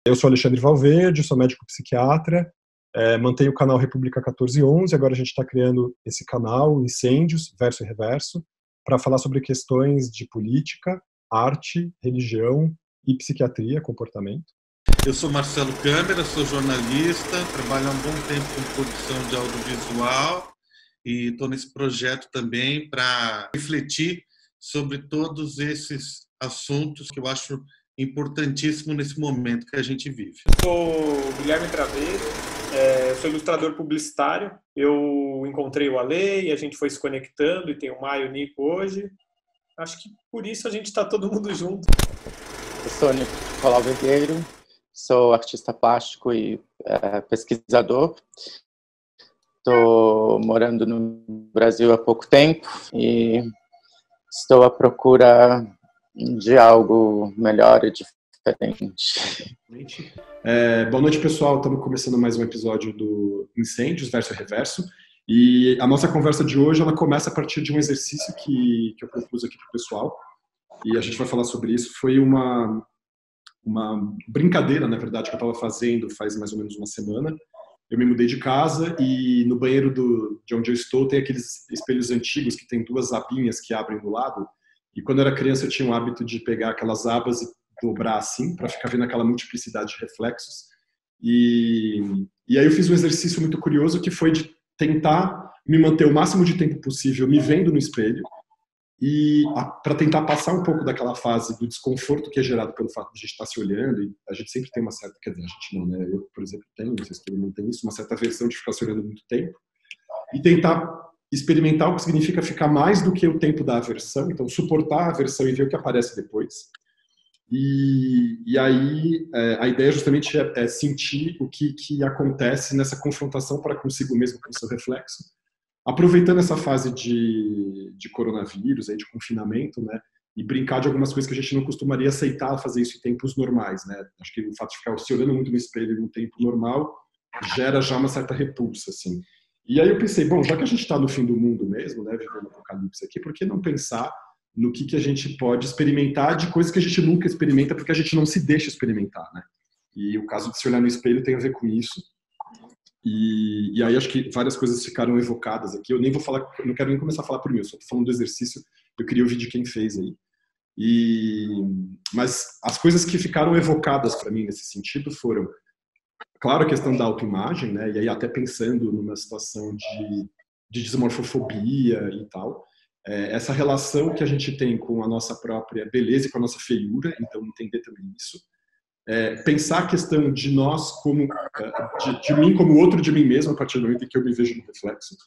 Eu sou Alexandre Valverde, sou médico psiquiatra, mantenho o canal República 1411, agora a gente está criando esse canal, Incêndios, Verso e Reverso, para falar sobre questões de política, arte, religião e psiquiatria, comportamento. Eu sou Marcelo Câmara, sou jornalista, trabalho há um bom tempo com produção de audiovisual e estou nesse projeto também para refletir sobre todos esses assuntos que eu acho importantíssimo nesse momento que a gente vive. Sou Guilherme Traveiro, sou ilustrador publicitário. Eu encontrei o Ale e a gente foi se conectando, e tem o Maio e o Nico hoje. Acho que por isso a gente está todo mundo junto. Eu sou Nicolau Vergueiro, sou artista plástico e pesquisador. Estou morando no Brasil há pouco tempo e estou à procura de algo melhor e diferente. Boa noite, pessoal. Estamos começando mais um episódio do Incêndios, Verso e Reverso. E a nossa conversa de hoje ela começa a partir de um exercício que eu propus aqui para o pessoal. E a gente vai falar sobre isso. Foi uma brincadeira, na verdade, que eu estava fazendo faz mais ou menos uma semana. Eu me mudei de casa e no banheiro de onde eu estou tem aqueles espelhos antigos que tem duas abinhas que abrem do lado. E quando eu era criança eu tinha o hábito de pegar aquelas abas e dobrar assim para ficar vendo aquela multiplicidade de reflexos. E aí eu fiz um exercício muito curioso que foi de tentar me manter o máximo de tempo possível me vendo no espelho e para tentar passar um pouco daquela fase do desconforto que é gerado pelo fato de a gente estar se olhando, e a gente sempre tem uma certa, quer dizer, a gente não, né? Eu, por exemplo, tenho, não sei se todo mundo tem isso, uma certa aversão de ficar se olhando muito tempo, e tentar experimentar o que significa ficar mais do que o tempo da aversão, então suportar a aversão e ver o que aparece depois. E aí a ideia justamente é sentir o que acontece nessa confrontação para consigo mesmo com o seu reflexo, aproveitando essa fase de coronavírus, aí, de confinamento, né, e brincar de algumas coisas que a gente não costumaria aceitar fazer isso em tempos normais, né? Acho que o fato de ficar se olhando muito no espelho no tempo normal gera já uma certa repulsa, assim. E aí eu pensei, bom, já que a gente está no fim do mundo mesmo, né, vivendo o apocalipse aqui, por que não pensar no que a gente pode experimentar de coisas que a gente nunca experimenta porque a gente não se deixa experimentar, né? E o caso de se olhar no espelho tem a ver com isso. E aí acho que várias coisas ficaram evocadas aqui. Eu nem vou falar, não quero nem começar a falar por mim, eu só estou falando do exercício, eu queria ouvir de quem fez aí. Mas as coisas que ficaram evocadas para mim nesse sentido foram, claro, a questão da autoimagem, né? E aí até pensando numa situação de desmorfofobia e tal, essa relação que a gente tem com a nossa própria beleza e com a nossa feiura, então entender também isso. Pensar a questão de nós como de mim como outro de mim mesmo a partir do momento em que eu me vejo no reflexo,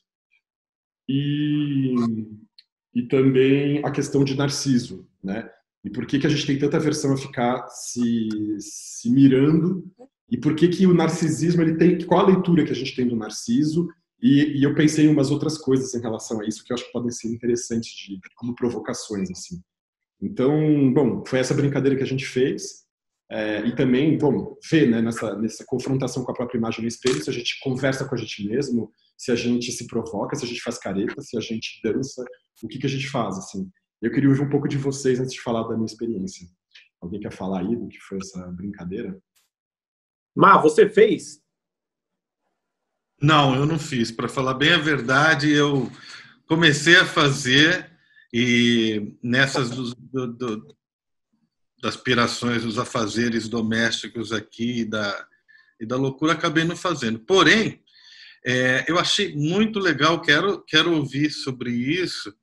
e também a questão de narciso, né? E por que a gente tem tanta aversão a ficar se mirando, e por que o narcisismo ele tem, qual a leitura que a gente tem do narciso, e eu pensei em umas outras coisas em relação a isso que eu acho que podem ser interessantes como provocações, assim. Então, bom, foi essa brincadeira que a gente fez. E também, bom, ver, né, nessa confrontação com a própria imagem no espelho, se a gente conversa com a gente mesmo, se a gente se provoca, se a gente faz careta, se a gente dança, o que a gente faz, assim. Eu queria ouvir um pouco de vocês antes de falar da minha experiência. Alguém quer falar aí do que foi essa brincadeira? Você fez? Não, eu não fiz. Para falar bem a verdade, eu comecei a fazer e nessas das pirações, dos afazeres domésticos aqui e da loucura, acabei não fazendo. Porém, eu achei muito legal, quero ouvir sobre isso,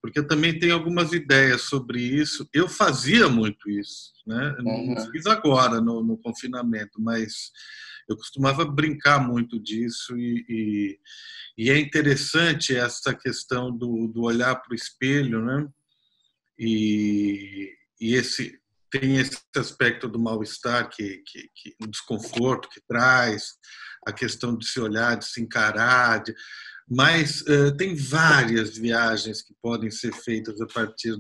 porque eu também tenho algumas ideias sobre isso. Eu fazia muito isso, né? Não fiz agora no confinamento, mas eu costumava brincar muito disso e é interessante essa questão do olhar para o espelho, né? E tem esse aspecto do mal-estar, o desconforto que traz, a questão de se olhar, de se encarar, mas tem várias viagens que podem ser feitas a partir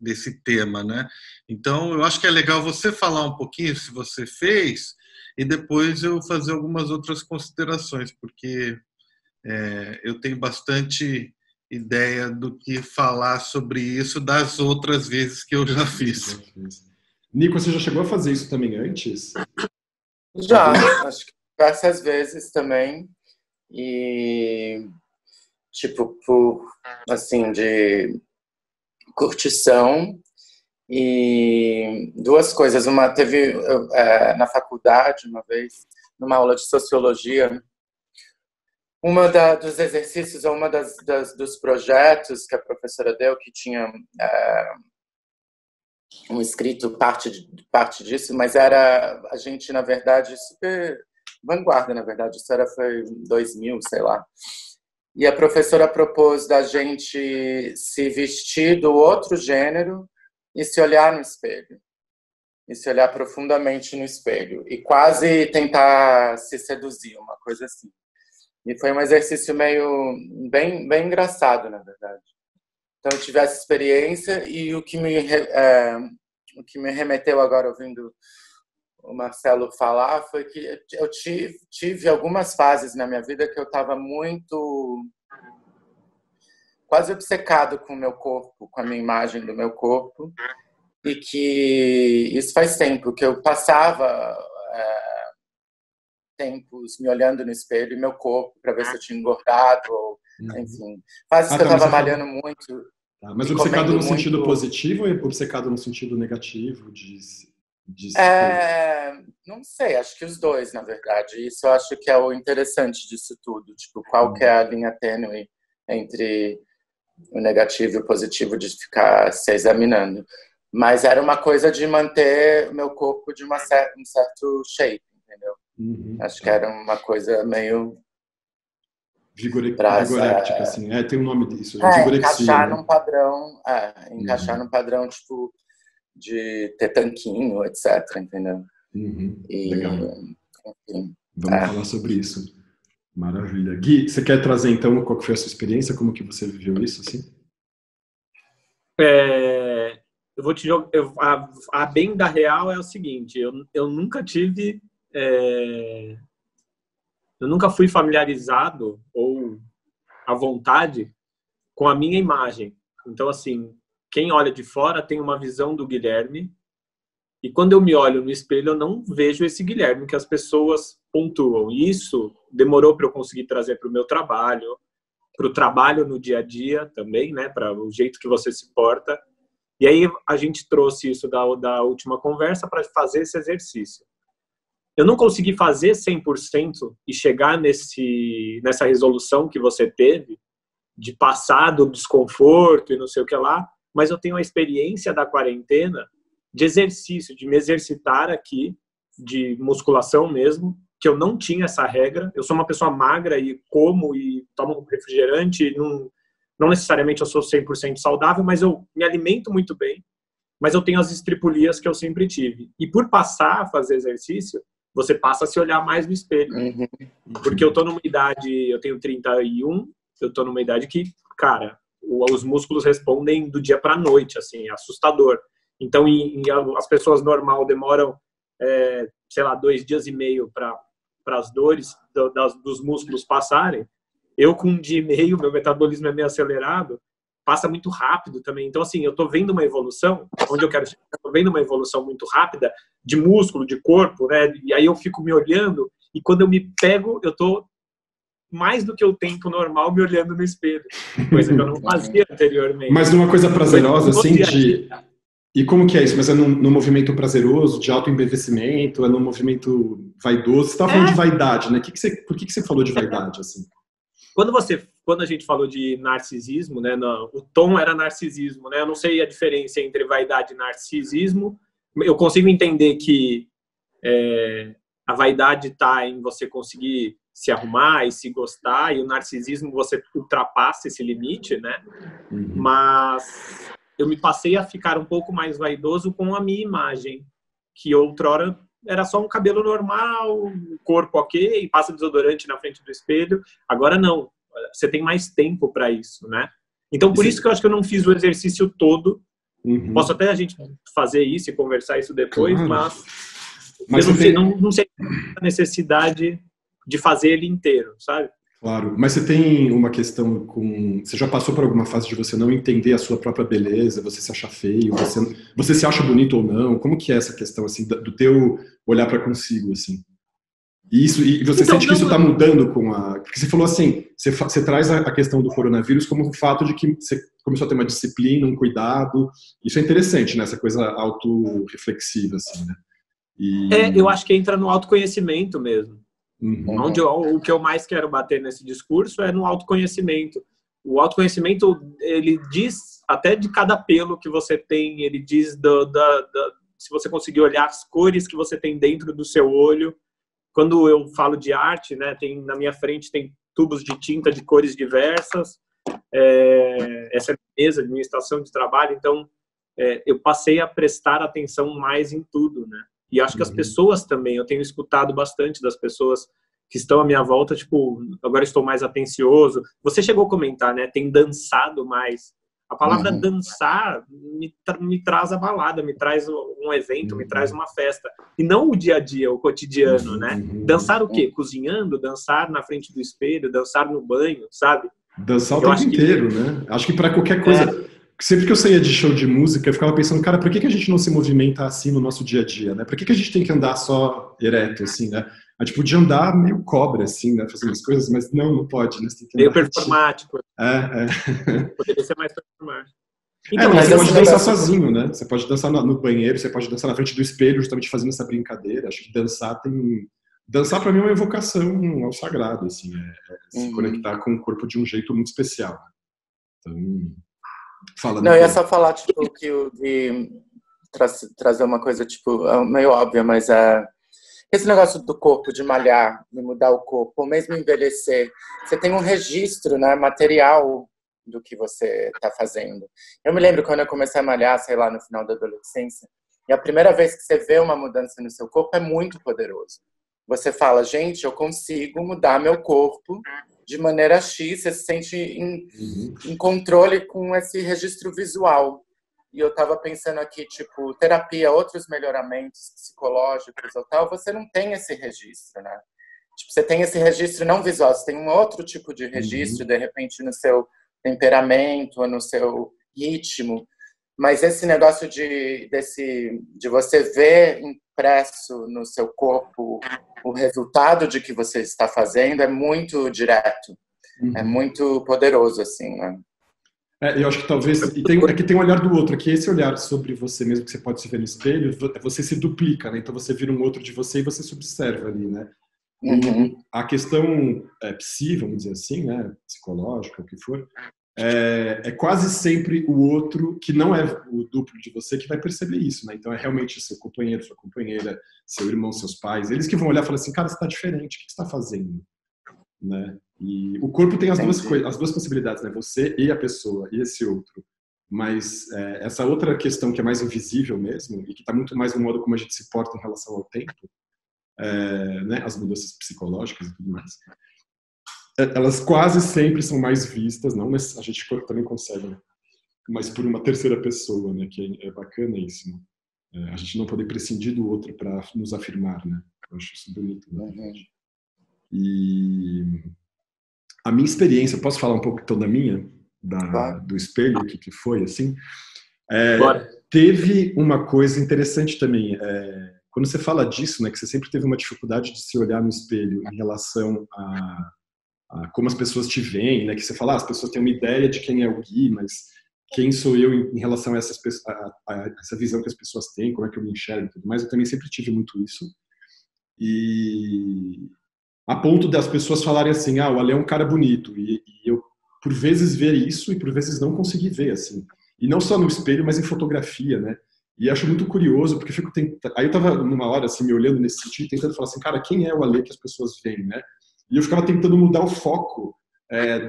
desse tema, né? Então, eu acho que é legal você falar um pouquinho se você fez e depois eu fazer algumas outras considerações, porque eu tenho bastante ideia do que falar sobre isso das outras vezes que eu já fiz. Nico, você já chegou a fazer isso também antes? Já, acho que diversas vezes também. E, tipo, assim, de curtição. E duas coisas. Uma, teve na faculdade, uma vez, numa aula de sociologia, dos exercícios, ou dos projetos que a professora deu, que tinha um escrito parte disso, mas era a gente, na verdade, super vanguarda, na verdade. Isso foi 2000, sei lá. E a professora propôs da gente se vestir do outro gênero e se olhar no espelho. E se olhar profundamente no espelho. E quase tentar se seduzir, uma coisa assim. E foi um exercício bem engraçado, na verdade. Então, eu tive essa experiência e o que me remeteu agora, ouvindo o Marcelo falar, foi que eu tive algumas fases na minha vida que eu estava quase obcecado com o meu corpo, com a minha imagem do meu corpo, e que isso faz tempo, que eu passava tempos me olhando no espelho e meu corpo para ver se eu tinha engordado, ou, enfim, fases que eu estava malhando muito. Tá, mas obcecado no sentido positivo ou obcecado no sentido negativo? Não sei, acho que os dois, na verdade. Isso eu acho que é o interessante disso tudo. Tipo, qual que é a linha tênue entre o negativo e o positivo de ficar se examinando. Mas era uma coisa de manter o meu corpo de um certo shape, entendeu? Acho que era uma coisa meio... Vigoréctica, assim. Tem um nome disso. Vigorexia, encaixar num padrão, tipo, de ter tanquinho, etc, entendeu? Legal. Enfim, vamos falar sobre isso. Maravilha. Gui, você quer trazer, então, qual foi a sua experiência? Como que você viveu isso, assim? Eu vou te jogar... A bem da real é o seguinte, eu nunca tive... Eu nunca fui familiarizado ou à vontade com a minha imagem. Então, assim, quem olha de fora tem uma visão do Guilherme e quando eu me olho no espelho eu não vejo esse Guilherme que as pessoas pontuam. E isso demorou para eu conseguir trazer para o meu trabalho, para o trabalho no dia a dia também, né, para o jeito que você se porta. E aí a gente trouxe isso da última conversa para fazer esse exercício. Eu não consegui fazer 100% e chegar nessa resolução que você teve de passar do desconforto e não sei o que lá, mas eu tenho a experiência da quarentena de exercício, de me exercitar aqui, de musculação mesmo, que eu não tinha essa regra. Eu sou uma pessoa magra e como e tomo refrigerante, não necessariamente eu sou 100% saudável, mas eu me alimento muito bem, mas eu tenho as estripulias que eu sempre tive. E por passar a fazer exercício, você passa a se olhar mais no espelho. Porque eu tô numa idade, eu tenho 31, eu tô numa idade que, cara, os músculos respondem do dia para a noite, assim, é assustador. Então, as pessoas normal demoram, sei lá, 2 dias e meio para as dores dos músculos passarem. Eu, com 1 dia e meio, meu metabolismo é meio acelerado, passa muito rápido também. Então, assim, eu tô vendo uma evolução, onde eu quero chegar, eu tô vendo uma evolução muito rápida de músculo, de corpo, né? E aí eu fico me olhando e quando eu me pego, eu tô mais do que o tempo normal me olhando no espelho. Coisa que eu não fazia anteriormente. Mas numa coisa prazerosa, assim, E como que é isso? Mas é num movimento prazeroso, de autoembevecimento? É num movimento vaidoso? Você estava falando de vaidade, né? Por que você falou de vaidade, assim? Quando a gente falou de narcisismo, né, o tom era narcisismo, né? Eu não sei a diferença entre vaidade e narcisismo. Eu consigo entender que a vaidade está em você conseguir se arrumar e se gostar, e o narcisismo você ultrapassa esse limite, né? Mas eu me passei a ficar um pouco mais vaidoso com a minha imagem, que outrora era só um cabelo normal, corpo ok, passa desodorante na frente do espelho. Agora não, você tem mais tempo para isso, né? Então, por isso que eu acho que eu não fiz o exercício todo. Posso até a gente fazer isso e conversar isso depois, claro. Mas eu não sei a necessidade de fazer ele inteiro, sabe? Claro, mas você tem uma questão com... Você já passou por alguma fase de você não entender a sua própria beleza, você se acha feio, você se acha bonito ou não? Como que é essa questão, assim, do teu olhar para consigo, assim? E você Então, sente que isso não, está mudando com a... Porque você falou assim, você traz a questão do coronavírus como o fato de que você começou a ter uma disciplina, um cuidado. Isso é interessante, né? Essa coisa autorreflexiva, assim, né? eu acho que entra no autoconhecimento mesmo. Uhum. O que eu mais quero bater nesse discurso é no autoconhecimento. O autoconhecimento, ele diz até de cada pelo que você tem, ele diz se você conseguir olhar as cores que você tem dentro do seu olho. Quando eu falo de arte, né, na minha frente tem tubos de tinta de cores diversas, essa é a mesa de administração de trabalho, então eu passei a prestar atenção mais em tudo, né? E acho que as pessoas também, eu tenho escutado bastante das pessoas que estão à minha volta, tipo, agora estou mais atencioso. Você chegou a comentar, né, tem dançado mais. A palavra dançar me traz a balada, me traz um evento, me traz uma festa. E não o dia a dia, o cotidiano, né? Dançar o quê? Cozinhando, dançar na frente do espelho, dançar no banho, sabe? Dançar o tempo inteiro, né? Acho que para qualquer coisa... Sempre que eu saía de show de música, eu ficava pensando, cara, por que a gente não se movimenta assim no nosso dia a dia, né? Por que a gente tem que andar só ereto, assim, né? A gente podia andar meio cobra, assim, né? Fazendo as coisas, mas não pode, né? Você tem que meio performático. É. Poderia ser mais performático. Então, mas você pode dançar sozinho, né? Você pode dançar no banheiro, você pode dançar na frente do espelho, justamente fazendo essa brincadeira. Acho que dançar tem... Dançar, para mim, é uma evocação ao sagrado, assim. Se conectar com o corpo de um jeito muito especial. Então... Não, eu ia só falar, tipo, de trazer uma coisa, tipo, meio óbvia, mas esse negócio do corpo, de malhar, de mudar o corpo, ou mesmo envelhecer, você tem um registro, né, material do que você está fazendo. Eu me lembro quando eu comecei a malhar, sei lá, no final da adolescência, e a primeira vez que você vê uma mudança no seu corpo é muito poderoso. Você fala, gente, eu consigo mudar meu corpo de maneira X, você se sente em controle com esse registro visual. E eu estava pensando aqui, tipo, terapia, outros melhoramentos psicológicos ou tal, você não tem esse registro, né? Tipo, você tem esse registro não visual, você tem um outro tipo de registro, de repente, no seu temperamento, no seu ritmo. Mas esse negócio de você ver impresso no seu corpo o resultado de que você está fazendo é muito direto, é muito poderoso, assim, né? Eu acho que talvez... que tem um olhar do outro, que esse olhar sobre você mesmo, que você pode se ver no espelho, você se duplica, né? Então você vira um outro de você e você se observa ali, né? A questão vamos dizer assim, né? Psicológica, o que for, é quase sempre o outro, que não é o duplo de você, que vai perceber isso, né? Então é realmente seu companheiro, sua companheira, seu irmão, seus pais, eles que vão olhar e falar assim, cara, você está diferente, o que você está fazendo? Né? E o corpo tem as duas possibilidades, né? Você e a pessoa, e esse outro. Mas essa outra questão que é mais invisível mesmo, e que está muito mais no modo como a gente se porta em relação ao tempo, né? As mudanças psicológicas e tudo mais, elas quase sempre são mais vistas, não, mas a gente também consegue, né? Mas por uma terceira pessoa, né? Que é bacana isso, né? A gente não poder prescindir do outro para nos afirmar, né? Eu acho isso bonito, na verdade. E a minha experiência, posso falar um pouco então da minha, do espelho, o que foi, assim? Teve uma coisa interessante também, quando você fala disso, né, que você sempre teve uma dificuldade de se olhar no espelho em relação a como as pessoas te veem, né, que você fala, as pessoas têm uma ideia de quem é o Gui, mas quem sou eu em relação a essa visão que as pessoas têm, como é que eu me enxergo e tudo mais, eu também sempre tive muito isso. E a ponto das pessoas falarem assim, o Ale é um cara bonito, e eu por vezes ver isso e por vezes não conseguir ver, assim, e não só no espelho, mas em fotografia, né, e acho muito curioso, porque aí eu tava numa hora, assim, me olhando nesse sentido, tentando falar assim, cara, quem é o Ale que as pessoas veem, né, e eu ficava tentando mudar o foco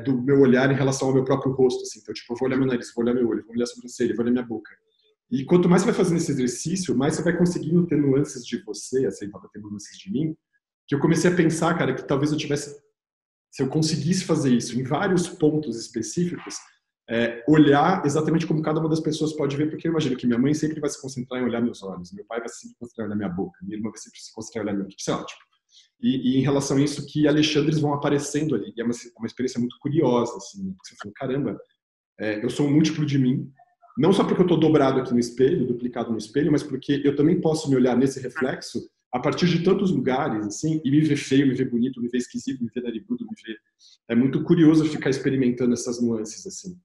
do meu olhar em relação ao meu próprio rosto, assim, então, tipo, eu vou olhar meu nariz, vou olhar meu olho, vou olhar a sobrancelha, vou olhar minha boca, e quanto mais você vai fazendo esse exercício, mais você vai conseguindo ter nuances de você, assim, para ter nuances de mim, que eu comecei a pensar, cara, que talvez se eu conseguisse fazer isso em vários pontos específicos, olhar exatamente como cada uma das pessoas pode ver, porque eu imagino que minha mãe sempre vai se concentrar em olhar meus olhos, meu pai vai se concentrar em olhar minha boca, minha irmã vai sempre se concentrar em olhar meu... Sei lá, tipo, E em relação a isso, que Alexandres vão aparecendo ali. E é uma experiência muito curiosa, assim. Porque você fala, caramba, eu sou um múltiplo de mim. Não só porque eu estou dobrado aqui no espelho, duplicado no espelho, mas porque eu também posso me olhar nesse reflexo a partir de tantos lugares, assim, e me ver feio, me ver bonito, me ver esquisito, me ver narigudo, me ver... É muito curioso ficar experimentando essas nuances, assim.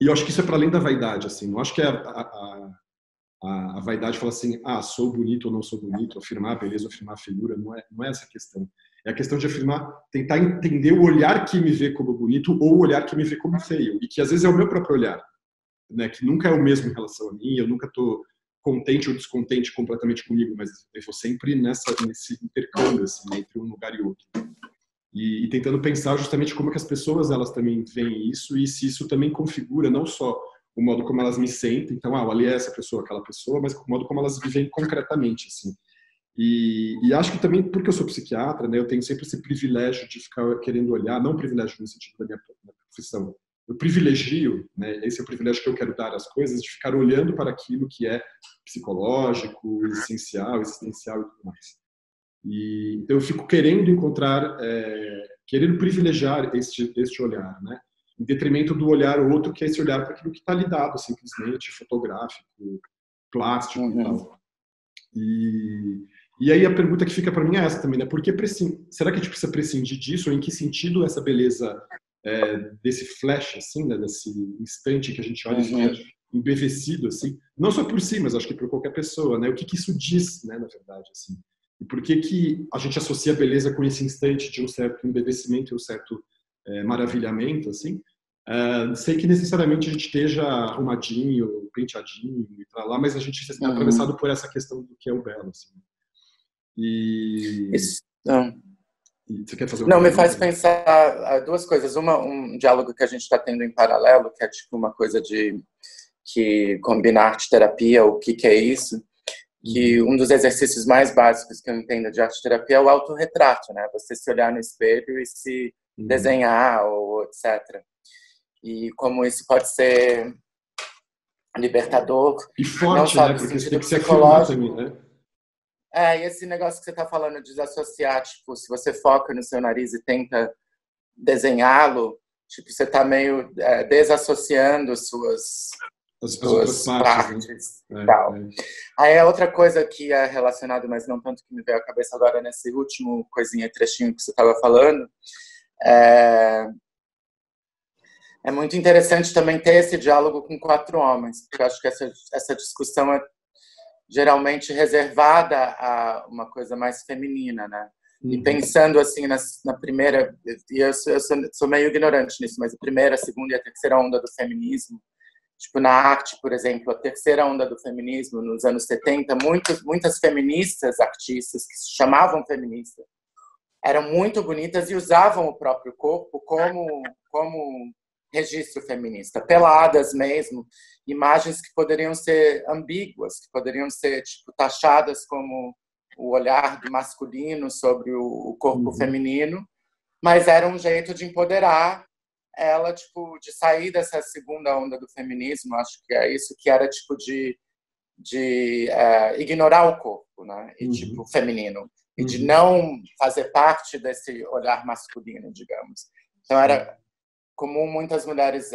E eu acho que isso é para além da vaidade, assim. Não acho que a vaidade fala assim, sou bonito ou não sou bonito, afirmar a beleza ou afirmar a feiura, não é essa a questão. É a questão de afirmar, tentar entender o olhar que me vê como bonito ou o olhar que me vê como feio, e que às vezes é o meu próprio olhar, né, que nunca é o mesmo em relação a mim, eu nunca estou contente ou descontente completamente comigo, mas eu vou sempre nesse intercâmbio, assim, entre um lugar e outro. E tentando pensar justamente como que as pessoas elas também veem isso e se isso também configura não só o modo como elas me sentem, então, ali é essa pessoa, aquela pessoa, mas o modo como elas vivem concretamente, assim. E acho que também, porque eu sou psiquiatra, né, eu tenho sempre esse privilégio de ficar querendo olhar, não privilégio no sentido da minha profissão, eu privilegio, né, esse é o privilégio que eu quero dar às coisas, de ficar olhando para aquilo que é psicológico, essencial, existencial e tudo mais. Então eu fico querendo encontrar, querendo privilegiar este olhar, né, em detrimento do olhar outro, que é esse olhar para aquilo que está lidado, simplesmente, fotográfico, plástico e tal. E aí a pergunta que fica para mim é essa também, né? Será que a gente precisa prescindir disso? Ou em que sentido essa beleza desse flash, assim, né? Desse instante que a gente olha e fica embevecido, assim? Não só por si, mas acho que por qualquer pessoa, né? O que isso diz, né? Na verdade, assim. E por que a gente associa a beleza com esse instante de um certo embevecimento e um certo maravilhamento, assim? Sei que necessariamente a gente esteja arrumadinho, penteadinho e pra lá, mas a gente está atravessado por essa questão do que é o belo, assim. E você quer fazer Não, me faz pensar duas coisas. Uma, um diálogo que a gente está tendo em paralelo, que é tipo uma coisa de que combina arte-terapia, o que é isso? Que um dos exercícios mais básicos que eu entendo de arte-terapia é o autorretrato, né? Você se olhar no espelho e se desenhar, ou etc. E como isso pode ser libertador. E forte, não só né? do Porque você sentido tem que se psicológico. afirmar também, né? E esse negócio que você está falando de desassociar, tipo, se você foca no seu nariz e tenta desenhá-lo, tipo, você está meio desassociando suas partes e tal. Aí a outra coisa que é relacionada, mas não tanto, que me veio à cabeça agora nesse último trechinho que você estava falando, é muito interessante também ter esse diálogo com 4 homens, porque eu acho que essa discussão é geralmente reservada a uma coisa mais feminina, né? E pensando assim na primeira, e eu sou meio ignorante nisso, mas a primeira, a segunda e a terceira onda do feminismo, tipo na arte, por exemplo, a terceira onda do feminismo nos anos 70, muitas feministas, artistas que se chamavam feministas, eram muito bonitas e usavam o próprio corpo como registro feminista, peladas mesmo, imagens que poderiam ser ambíguas, que poderiam ser tipo taxadas como o olhar do masculino sobre o corpo feminino, mas era um jeito de empoderar ela, tipo, de sair dessa segunda onda do feminismo. Acho que é isso, que era tipo de ignorar o corpo, né? E tipo feminino, e de não fazer parte desse olhar masculino, digamos. Então era comum muitas mulheres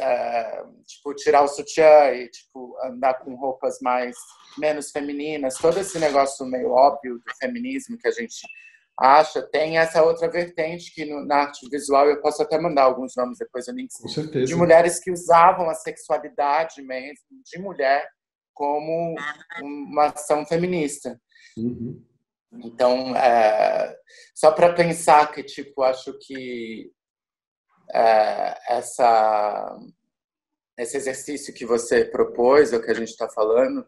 tipo tirar o sutiã e tipo andar com roupas menos femininas. Todo esse negócio meio óbvio do feminismo que a gente acha, tem essa outra vertente que na arte visual eu posso até mandar alguns nomes depois, de mulheres que usavam a sexualidade mesmo de mulher como uma ação feminista. Então, só para pensar que tipo, acho que esse exercício que você propôs, ou que a gente está falando,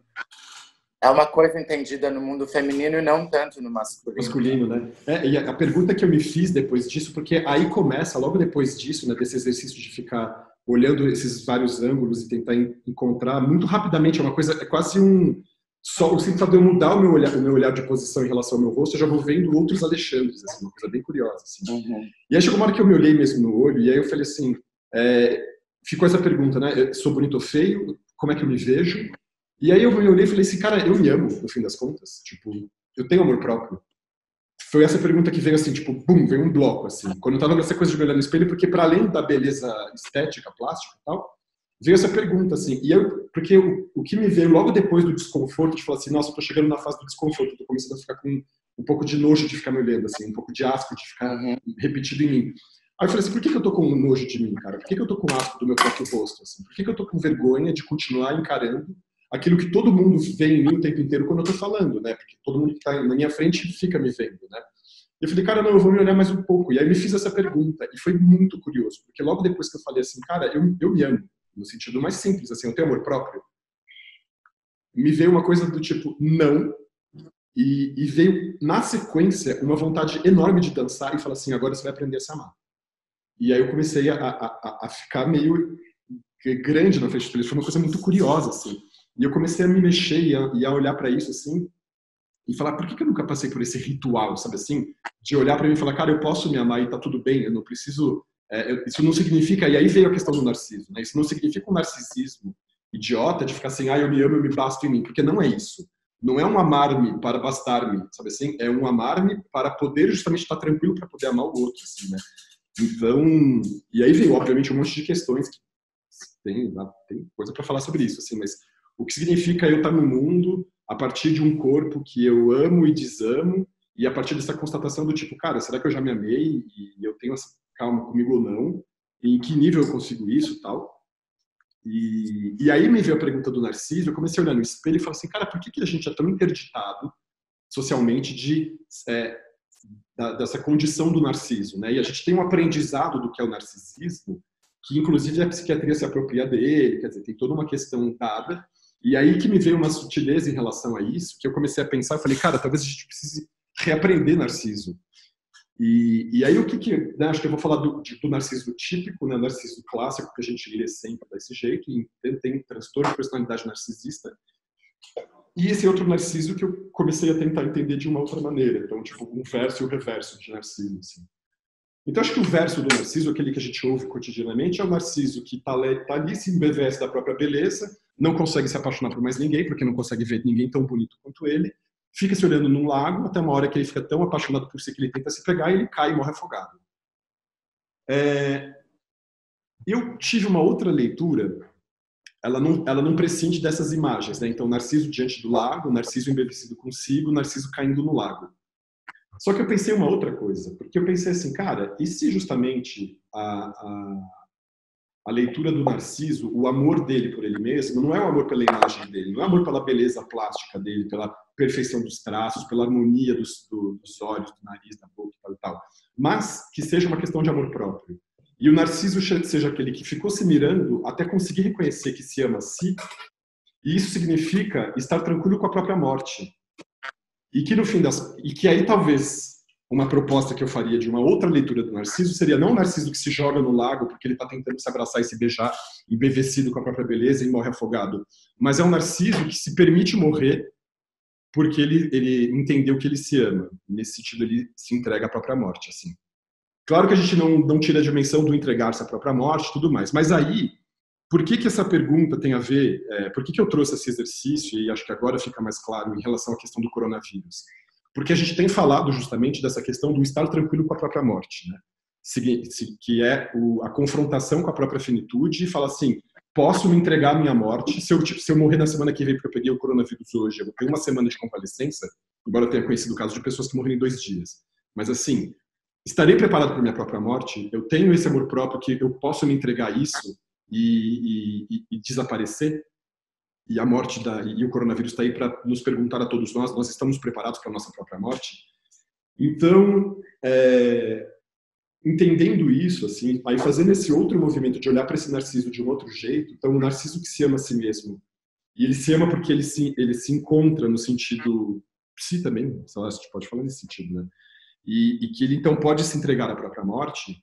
é uma coisa entendida no mundo feminino e não tanto no masculino. Né? E a pergunta que eu me fiz depois disso, porque aí começa, logo depois disso, né, desse exercício de ficar olhando esses vários ângulos e tentar encontrar muito rapidamente, é uma coisa, é quase só o simples de eu mudar o meu olhar de posição em relação ao meu rosto, eu já vou vendo outros Alexandres, assim, uma coisa bem curiosa. Assim. E aí chegou uma hora que eu me olhei mesmo no olho, e aí eu falei assim, ficou essa pergunta, né? Sou bonito ou feio? Como é que eu me vejo? E aí eu me olhei e falei assim, cara, eu me amo, no fim das contas. Tipo, eu tenho amor próprio. foi essa pergunta que veio assim, tipo, bum, veio um bloco, assim. Quando eu tava nessa coisa de me olhar no espelho, porque para além da beleza estética, plástica e tal, veio essa pergunta, assim. E porque o que me veio logo depois do desconforto, de falar assim, nossa, eu tô chegando na fase do desconforto, tô começando a ficar com um pouco de nojo de ficar me olhando, assim, um pouco de asco de ficar repetido em mim. Aí eu falei assim, por que eu tô com nojo de mim, cara? Por que eu tô com asco do meu próprio rosto, assim? Por que eu tô com vergonha de continuar encarando aquilo que todo mundo vê em mim o tempo inteiro quando eu tô falando, né? Porque todo mundo que tá na minha frente fica me vendo, né? Eu falei, cara, não, eu vou me olhar mais um pouco. E aí me fiz essa pergunta, e foi muito curioso, porque logo depois que eu falei assim, cara, eu me amo, no sentido mais simples, assim, eu tenho amor próprio, me veio uma coisa do tipo, não, e veio, na sequência, uma vontade enorme de dançar e falar assim, agora você vai aprender a se amar. E aí eu comecei a ficar meio grande na frente deles, foi uma coisa muito curiosa, assim. E eu comecei a me mexer e a olhar para isso, assim, e falar, por que eu nunca passei por esse ritual, sabe assim? De olhar para mim e falar, cara, eu posso me amar e tá tudo bem, eu não preciso... isso não significa... E aí veio a questão do narciso, né? Isso não significa um narcisismo idiota de ficar assim, eu me amo, eu me basto em mim, porque não é isso. Não é um amar-me para bastar-me, sabe assim? É um amar-me para poder justamente estar tranquilo para poder amar o outro, assim, né? Então, e aí veio, obviamente, um monte de questões que tem coisa para falar sobre isso, assim, mas o que significa eu estar no mundo a partir de um corpo que eu amo e desamo, e a partir dessa constatação do tipo, cara, será que eu já me amei e eu tenho essa calma comigo ou não? E em que nível eu consigo isso e tal? E aí me veio a pergunta do Narciso, eu comecei a olhar no espelho e falei assim, cara, por que a gente é tão interditado socialmente dessa condição do narciso, né? E a gente tem um aprendizado do que é o narcisismo, que inclusive a psiquiatria se apropria dele, quer dizer, tem toda uma questão dada. E aí que me veio uma sutileza em relação a isso, que eu comecei a pensar, eu falei, cara, talvez a gente precise reaprender narciso. E aí né, acho que eu vou falar do narciso típico, né, narciso clássico, que a gente lê sempre desse jeito, e tem transtorno de personalidade narcisista. E esse outro narciso que eu comecei a tentar entender de uma outra maneira. Então, tipo, um verso e o reverso de narciso, assim. Então, acho que o verso do narciso, aquele que a gente ouve cotidianamente, é o narciso que tá ali, se embevece da própria beleza, não consegue se apaixonar por mais ninguém, porque não consegue ver ninguém tão bonito quanto ele, fica se olhando num lago, até uma hora que ele fica tão apaixonado por si que ele tenta se pegar e ele cai e morre afogado. Eu tive uma outra leitura, ela não prescinde dessas imagens, né? Então, Narciso diante do lago, Narciso embevecido consigo, Narciso caindo no lago. Só que eu pensei uma outra coisa, porque eu pensei assim, cara, e se justamente a leitura do Narciso, o amor dele por ele mesmo, não é o amor pela imagem dele, não é o amor pela beleza plástica dele, pela perfeição dos traços, pela harmonia dos olhos, do nariz, da boca e tal, mas que seja uma questão de amor próprio. E o Narciso seja aquele que ficou se mirando até conseguir reconhecer que se ama a si, e isso significa estar tranquilo com a própria morte. E que no fim e que aí talvez uma proposta que eu faria de uma outra leitura do Narciso seria não o Narciso que se joga no lago porque ele está tentando se abraçar e se beijar, embevecido com a própria beleza e morre afogado, mas é um Narciso que se permite morrer porque ele entendeu que ele se ama. Nesse sentido, ele se entrega à própria morte, assim. Claro que a gente não tira a dimensão do entregar-se à própria morte e tudo mais, mas aí, por que essa pergunta tem a ver, por que eu trouxe esse exercício, e acho que agora fica mais claro em relação à questão do coronavírus? Porque a gente tem falado justamente dessa questão do estar tranquilo com a própria morte, né? Que é a confrontação com a própria finitude e falar assim, posso me entregar à minha morte, se eu morrer na semana que vem porque eu peguei o coronavírus hoje, eu vou ter uma semana de convalescença, embora eu tenha conhecido o caso de pessoas que morreram em 2 dias. Mas assim, estarei preparado para a minha própria morte? Eu tenho esse amor próprio que eu posso me entregar a isso e desaparecer? E a morte e o coronavírus está aí para nos perguntar a todos nós estamos preparados para a nossa própria morte? Então, entendendo isso, assim, aí fazendo esse outro movimento de olhar para esse narciso de um outro jeito, então o narciso que se ama a si mesmo, e ele se ama porque ele se encontra no sentido, si também, sei lá, a gente pode falar nesse sentido, né? E que ele então pode se entregar à própria morte,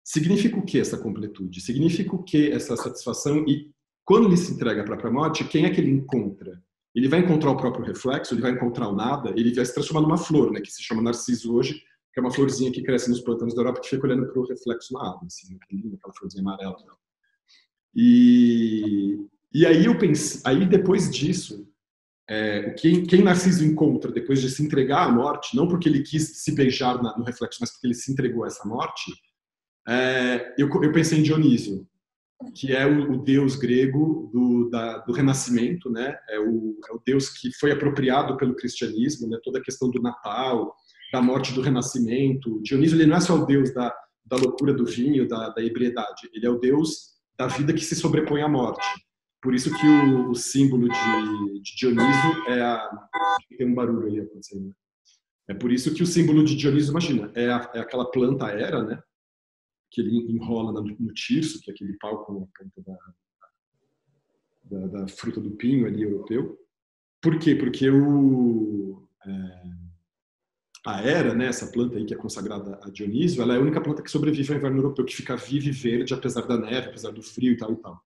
significa o que essa completude? Significa o que essa satisfação? E quando ele se entrega à própria morte, quem é que ele encontra? Ele vai encontrar o próprio reflexo, ele vai encontrar o nada, ele vai se transformar numa flor, né, que se chama narciso hoje, que é uma florzinha que cresce nos pântanos da Europa que fica olhando para o reflexo na água, assim, aquela florzinha amarela. E aí eu pensei, aí depois disso, quem Narciso encontra depois de se entregar à morte, não porque ele quis se beijar no reflexo, mas porque ele se entregou a essa morte, eu pensei em Dionísio, que é o deus grego do Renascimento, né? É o deus que foi apropriado pelo cristianismo, né? Toda a questão do Natal, da morte, do Renascimento. Dionísio, ele não é só o deus da loucura do vinho, da ebriedade, ele é o deus da vida que se sobrepõe à morte. Por isso que o símbolo de Dionísio tem um barulho ali acontecendo. É por isso que o símbolo de Dionísio, imagina, é aquela planta Hera, né? Que ele enrola no tirso, que é aquele pau com a ponta da fruta do pinho ali europeu. Por quê? Porque a Hera, né, essa planta aí que é consagrada a Dionísio, ela é a única planta que sobrevive ao inverno europeu, que fica viva e verde apesar da neve, apesar do frio e tal e tal.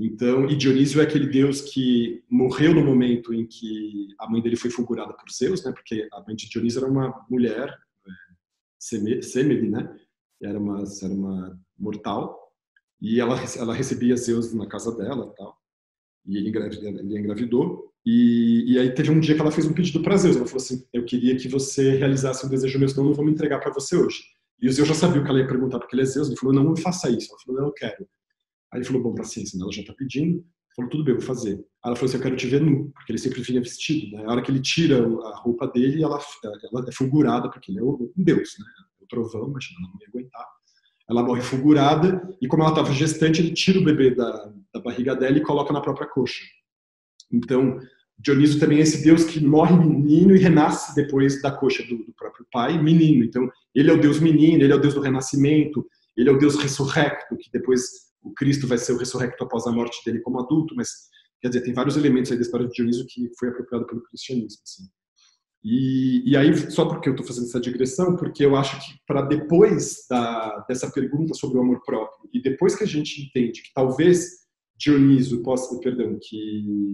Então, e Dionísio é aquele deus que morreu no momento em que a mãe dele foi fulgurada por Zeus, né? Porque a mãe de Dionísio era uma mulher, Semele, né? Era uma mortal, e ela recebia Zeus na casa dela e tal. E ele engravidou. E aí teve um dia que ela fez um pedido para Zeus. Ela falou assim: eu queria que você realizasse um desejo meu, senão eu não vou me entregar para você hoje. E o Zeus já sabia o que ela ia perguntar, porque ele é Zeus. Ele falou: não me faça isso. Ela falou: não, eu quero. Aí ele falou: bom, paciência, né? Ela já está pedindo. Ele falou: tudo bem, eu vou fazer. Aí ela falou assim: eu quero te ver nu, porque ele sempre vinha vestido, né? A hora que ele tira a roupa dele, ela é fulgurada, porque ele é um deus, né? O trovão, mas ela não ia aguentar. Ela morre fulgurada, e como ela estava gestante, ele tira o bebê da barriga dela e coloca na própria coxa. Então, Dionísio também é esse deus que morre menino e renasce depois da coxa do próprio pai, menino. Então, ele é o deus menino, ele é o deus do renascimento, ele é o deus ressurrecto, que depois o Cristo vai ser o ressurrecto após a morte dele como adulto, mas, quer dizer, tem vários elementos aí da história de Dionísio que foi apropriado pelo cristianismo. Assim. E aí, só porque eu estou fazendo essa digressão, porque eu acho que para depois dessa pergunta sobre o amor próprio, e depois que a gente entende que talvez que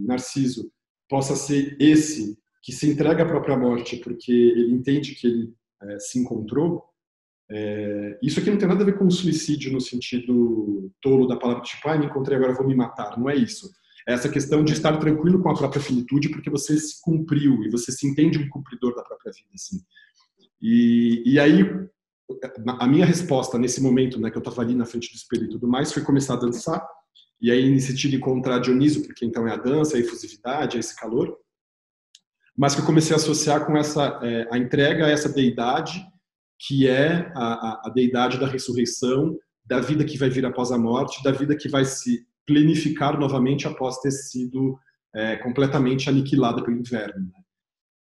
Narciso possa ser esse que se entrega à própria morte porque ele entende que ele se encontrou, isso aqui não tem nada a ver com suicídio no sentido tolo da palavra, tipo, me encontrei, agora vou me matar. Não é isso. É essa questão de estar tranquilo com a própria finitude porque você se cumpriu e você se entende um cumpridor da própria vida. Assim. E aí, a minha resposta nesse momento, né, que eu estava ali na frente do espelho e tudo mais, foi começar a dançar. E aí, nesse sentido, encontrar Dionísio, porque então é a dança, a efusividade, é esse calor. Mas que eu comecei a associar com a entrega a essa deidade, que é a deidade da ressurreição, da vida que vai vir após a morte, da vida que vai se plenificar novamente após ter sido completamente aniquilada pelo inverno. Né?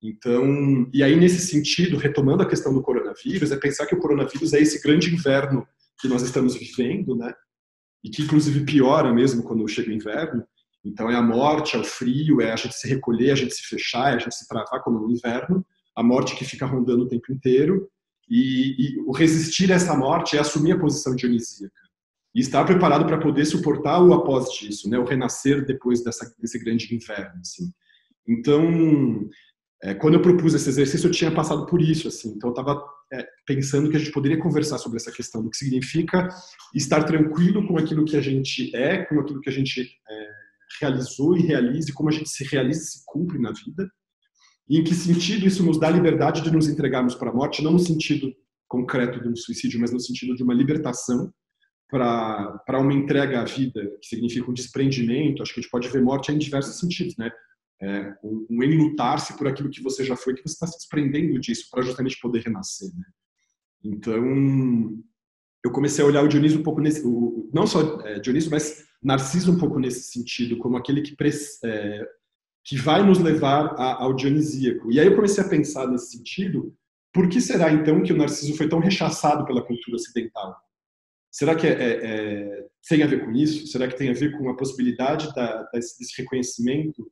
Então, e aí nesse sentido, retomando a questão do coronavírus, é pensar que o coronavírus é esse grande inverno que nós estamos vivendo, né? E que inclusive piora mesmo quando chega o inverno. Então é a morte, é o frio, é a gente se recolher, a gente se fechar, é a gente se travar como no inverno, a morte que fica rondando o tempo inteiro, e o resistir a essa morte é assumir a posição dionisíaca. E estar preparado para poder suportar o após disso, né? O renascer depois desse grande inverno. Assim. Então, quando eu propus esse exercício, eu tinha passado por isso. Assim. Então, eu estava pensando que a gente poderia conversar sobre essa questão do que significa estar tranquilo com aquilo que a gente com aquilo que a gente realizou e realiza, e como a gente se realiza e se cumpre na vida. E em que sentido isso nos dá a liberdade de nos entregarmos para a morte, não no sentido concreto de um suicídio, mas no sentido de uma libertação, para uma entrega à vida, que significa um desprendimento. Acho que a gente pode ver morte em diversos sentidos, né? Um enlutar-se por aquilo que você já foi, que você está se desprendendo disso, para justamente poder renascer, né? Então, eu comecei a olhar o Dionísio um pouco nesse... não só Dionísio, mas Narciso um pouco nesse sentido, como aquele que vai nos levar ao dionisíaco. E aí eu comecei a pensar nesse sentido, por que será então que o Narciso foi tão rechaçado pela cultura ocidental? Será que tem a ver com isso? Será que tem a ver com a possibilidade desse reconhecimento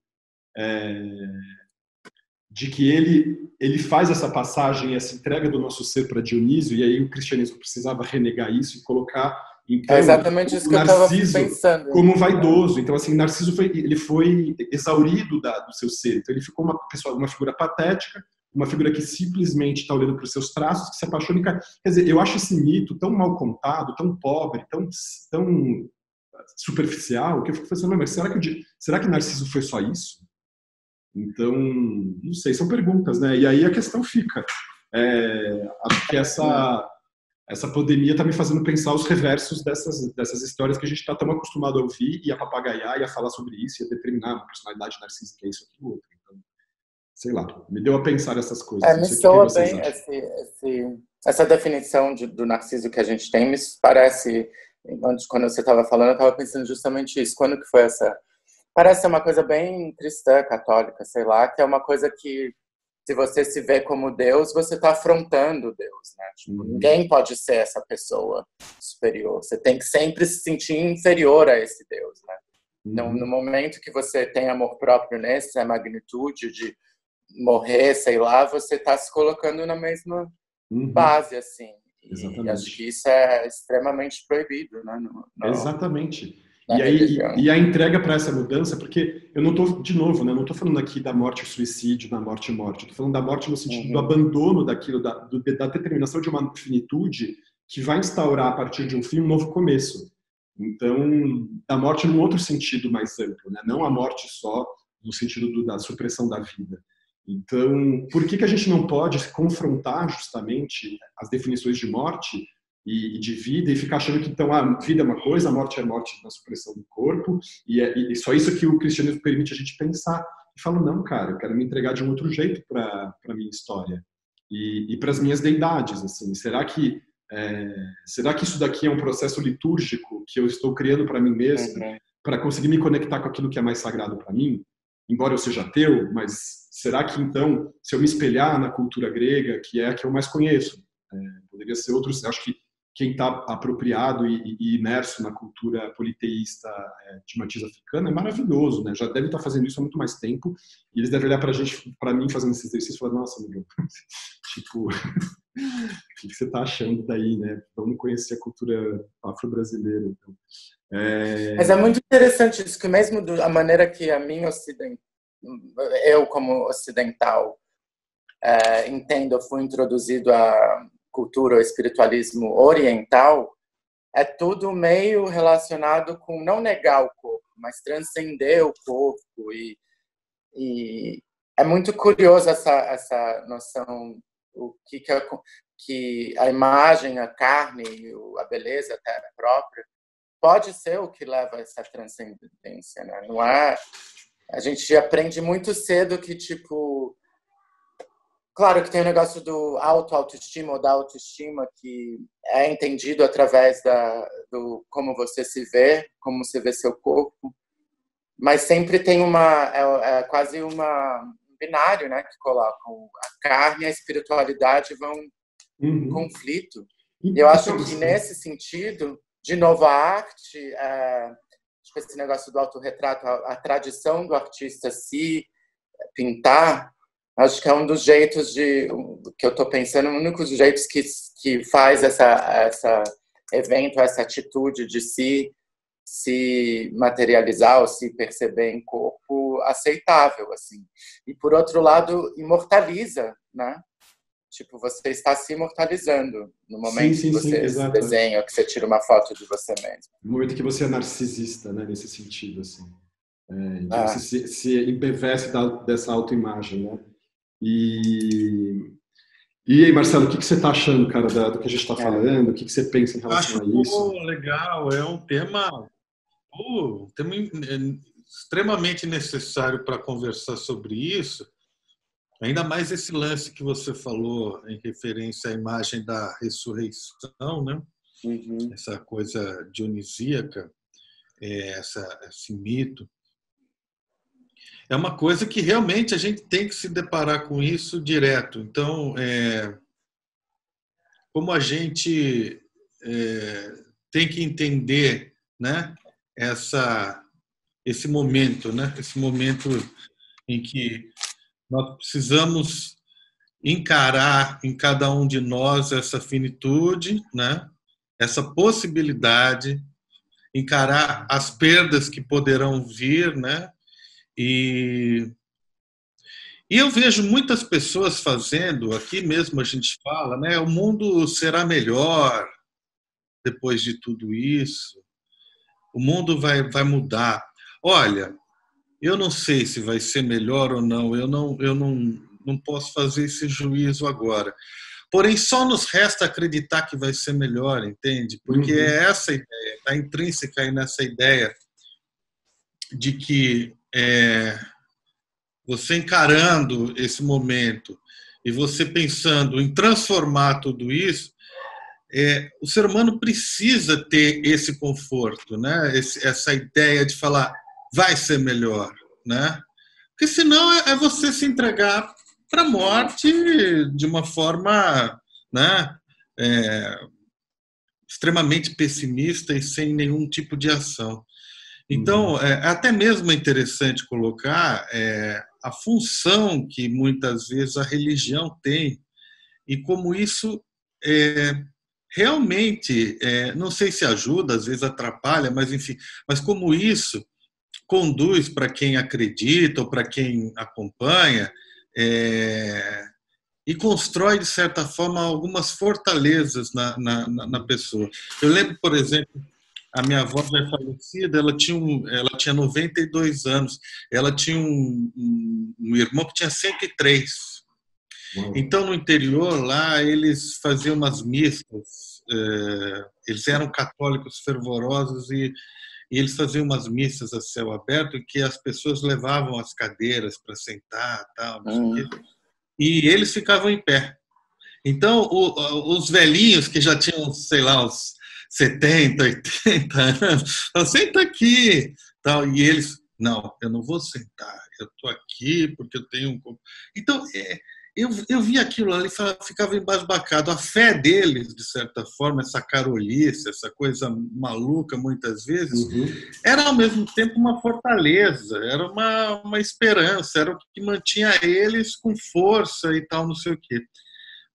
de que ele faz essa passagem, essa entrega do nosso ser para Dionísio, e aí o cristianismo precisava renegar isso e colocar então, exatamente isso que eu estava pensando. Como vaidoso. Então, assim, Narciso foi exaurido do seu ser. Então, ele ficou uma figura patética, uma figura que simplesmente está olhando para os seus traços, que se apaixona e cai. Quer dizer, eu acho esse mito tão mal contado, tão pobre, tão superficial, que eu fico pensando, mas será que Narciso foi só isso? Então, não sei, são perguntas, né? E aí a questão fica. Acho que essa pandemia está me fazendo pensar os reversos dessas histórias que a gente está tão acostumado a ouvir e a papagaiar e a falar sobre isso e a determinar uma personalidade narcísica, isso, aquilo, outro. Então, sei lá, me deu a pensar essas coisas. Me soa bem essa definição do narciso que a gente tem, me parece, quando você estava falando, eu estava pensando justamente isso. Quando que foi essa... Parece uma coisa bem cristã, católica, sei lá, que é uma coisa que, se você se vê como Deus, você está afrontando Deus, né? Tipo, ninguém pode ser essa pessoa superior. Você tem que sempre se sentir inferior a esse Deus, né? No momento que você tem amor próprio nessa magnitude de morrer, sei lá, você está se colocando na mesma base, assim. E acho que isso é extremamente proibido, né? Exatamente. E a entrega para essa mudança, porque eu não estou, de novo, né, não estou falando aqui da morte e suicídio, da morte e morte, estou falando da morte no sentido do abandono daquilo, da determinação de uma finitude que vai instaurar a partir de um fim um novo começo. Então, da morte num outro sentido mais amplo, né, não a morte só no sentido da supressão da vida. Então, por que a gente não pode confrontar justamente as definições de morte e de vida e ficar achando que então a vida é uma coisa, a morte é morte na supressão do corpo e só isso que o cristianismo permite a gente pensar? E falo, não, cara, eu quero me entregar de um outro jeito para a minha história e para as minhas deidades, assim. Será que isso daqui é um processo litúrgico que eu estou criando para mim mesmo, para conseguir me conectar com aquilo que é mais sagrado para mim? Embora eu seja ateu, mas será que então, se eu me espelhar na cultura grega, que é a que eu mais conheço, poderia ser outros? Acho que quem está apropriado e imerso na cultura politeísta de matriz africana é maravilhoso, né? Já deve estar fazendo isso há muito mais tempo e eles devem olhar para mim fazendo esse exercício e falar, nossa, amigo, tipo, o que você está achando daí, né? Vamos conhecer a cultura afro-brasileira, então. Mas é muito interessante isso, que mesmo a maneira que eu como ocidental entendo, fui introduzido a cultura, o espiritualismo oriental, é tudo meio relacionado com não negar o corpo, mas transcender o corpo. E é muito curioso essa noção, que a imagem, a carne, a beleza até própria, pode ser o que leva a essa transcendência, né? Não é... A gente aprende muito cedo que, tipo... Claro que tem o negócio do autoestima ou da autoestima que é entendido através do como você se vê, como você vê seu corpo, mas sempre tem quase um binário, né, que colocam a carne e a espiritualidade vão em conflito. Eu acho que nesse sentido, de novo, a arte, tipo esse negócio do autorretrato, a tradição do artista se pintar, acho que é um dos jeitos que eu estou pensando, um único dos jeitos que faz essa evento, essa atitude de se materializar ou se perceber em corpo aceitável, assim. E, por outro lado, imortaliza, né? Tipo, você está se imortalizando no momento que você desenha, que você tira uma foto de você mesmo. No momento que você é narcisista, né? Nesse sentido, assim. Então você se embevece dessa autoimagem, né? E aí, Marcelo, o que você está achando, cara, do que a gente está falando? O que você pensa em relação a isso? Legal, é um tema extremamente necessário para conversar sobre isso. Ainda mais esse lance que você falou em referência à imagem da ressurreição, né? Essa coisa dionisíaca, esse mito. É uma coisa que realmente a gente tem que se deparar com isso direto. Então, como a gente tem que entender, né, esse momento, né, esse momento em que nós precisamos encarar em cada um de nós essa finitude, né, essa possibilidade, encarar as perdas que poderão vir, né, e eu vejo muitas pessoas fazendo, aqui mesmo a gente fala, né, o mundo será melhor depois de tudo isso, o mundo vai mudar. Olha, eu não sei se vai ser melhor ou não, eu não posso fazer esse juízo agora. Porém, só nos resta acreditar que vai ser melhor, entende? Porque é essa ideia, está intrínseca aí nessa ideia de que você encarando esse momento e você pensando em transformar tudo isso, o ser humano precisa ter esse conforto, né? Essa ideia de falar, vai ser melhor, né? Porque senão é você se entregar para a morte de uma forma, né, extremamente pessimista e sem nenhum tipo de ação. Então, até mesmo é interessante colocar a função que muitas vezes a religião tem e como isso realmente, não sei se ajuda, às vezes atrapalha, mas enfim, mas como isso conduz para quem acredita ou para quem acompanha e constrói, de certa forma, algumas fortalezas na pessoa. Eu lembro, por exemplo, a minha avó já é falecida, ela tinha 92 anos, ela tinha um irmão que tinha 103. Então, no interior, lá, eles faziam umas missas, eles eram católicos fervorosos e eles faziam umas missas a céu aberto que as pessoas levavam as cadeiras para sentar, tal, não sei o quê, e eles ficavam em pé. Então, os velhinhos que já tinham, sei lá, uns 70, 80 anos, falavam, senta aqui, tal, e eles, não, eu não vou sentar, eu estou aqui porque eu tenho um... Então, eu vi aquilo ali e ficava embasbacado. A fé deles, de certa forma, essa carolice, essa coisa maluca, muitas vezes, era ao mesmo tempo uma fortaleza, era uma esperança, era o que mantinha eles com força e tal, não sei o quê.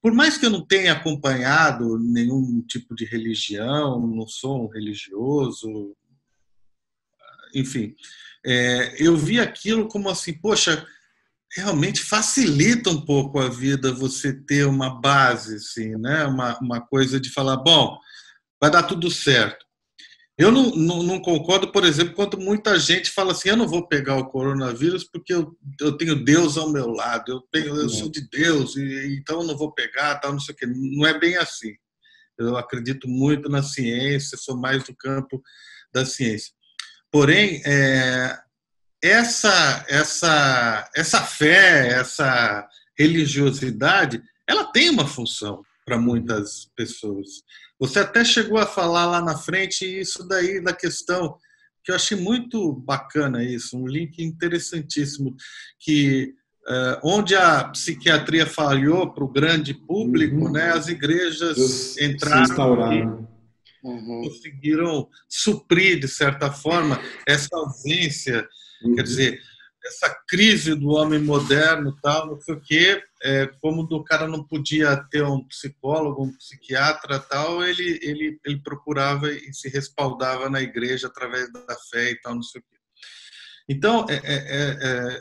Por mais que eu não tenha acompanhado nenhum tipo de religião, não sou um religioso, enfim, eu vi aquilo como assim, poxa, realmente facilita um pouco a vida você ter uma base, assim, né? Uma coisa de falar, bom, vai dar tudo certo. Eu não concordo, por exemplo, quando muita gente fala assim, eu não vou pegar o coronavírus porque eu tenho Deus ao meu lado, eu sou de Deus, então eu não vou pegar, tal, não sei o quê. Não é bem assim. Eu acredito muito na ciência, sou mais do campo da ciência. Porém, essa fé, essa religiosidade, ela tem uma função para muitas pessoas. Você até chegou a falar lá na frente isso daí da questão que eu achei muito bacana isso, um link interessantíssimo, que onde a psiquiatria falhou para o grande público, né, as igrejas entraram e conseguiram suprir, de certa forma, essa ausência, quer dizer, essa crise do homem moderno, tal, não sei o quê, como o cara não podia ter um psicólogo, um psiquiatra, tal, ele procurava e se respaldava na igreja através da fé e tal, não sei o quê. Então,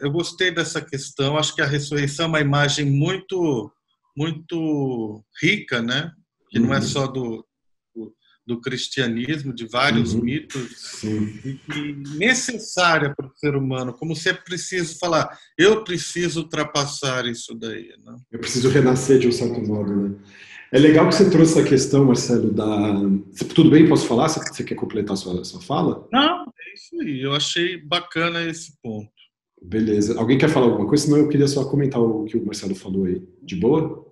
eu gostei dessa questão, acho que a ressurreição é uma imagem muito, muito rica, né? Que não é só do cristianismo, de vários mitos, e necessária para o ser humano, como se é preciso falar, eu preciso ultrapassar isso daí. Né? Eu preciso renascer de um certo modo. Né? É legal que você trouxe essa questão, Marcelo, Tudo bem, posso falar? Você quer completar a sua fala? Não, é isso aí, eu achei bacana esse ponto. Beleza. Alguém quer falar alguma coisa? Senão eu queria só comentar o que o Marcelo falou aí. De boa?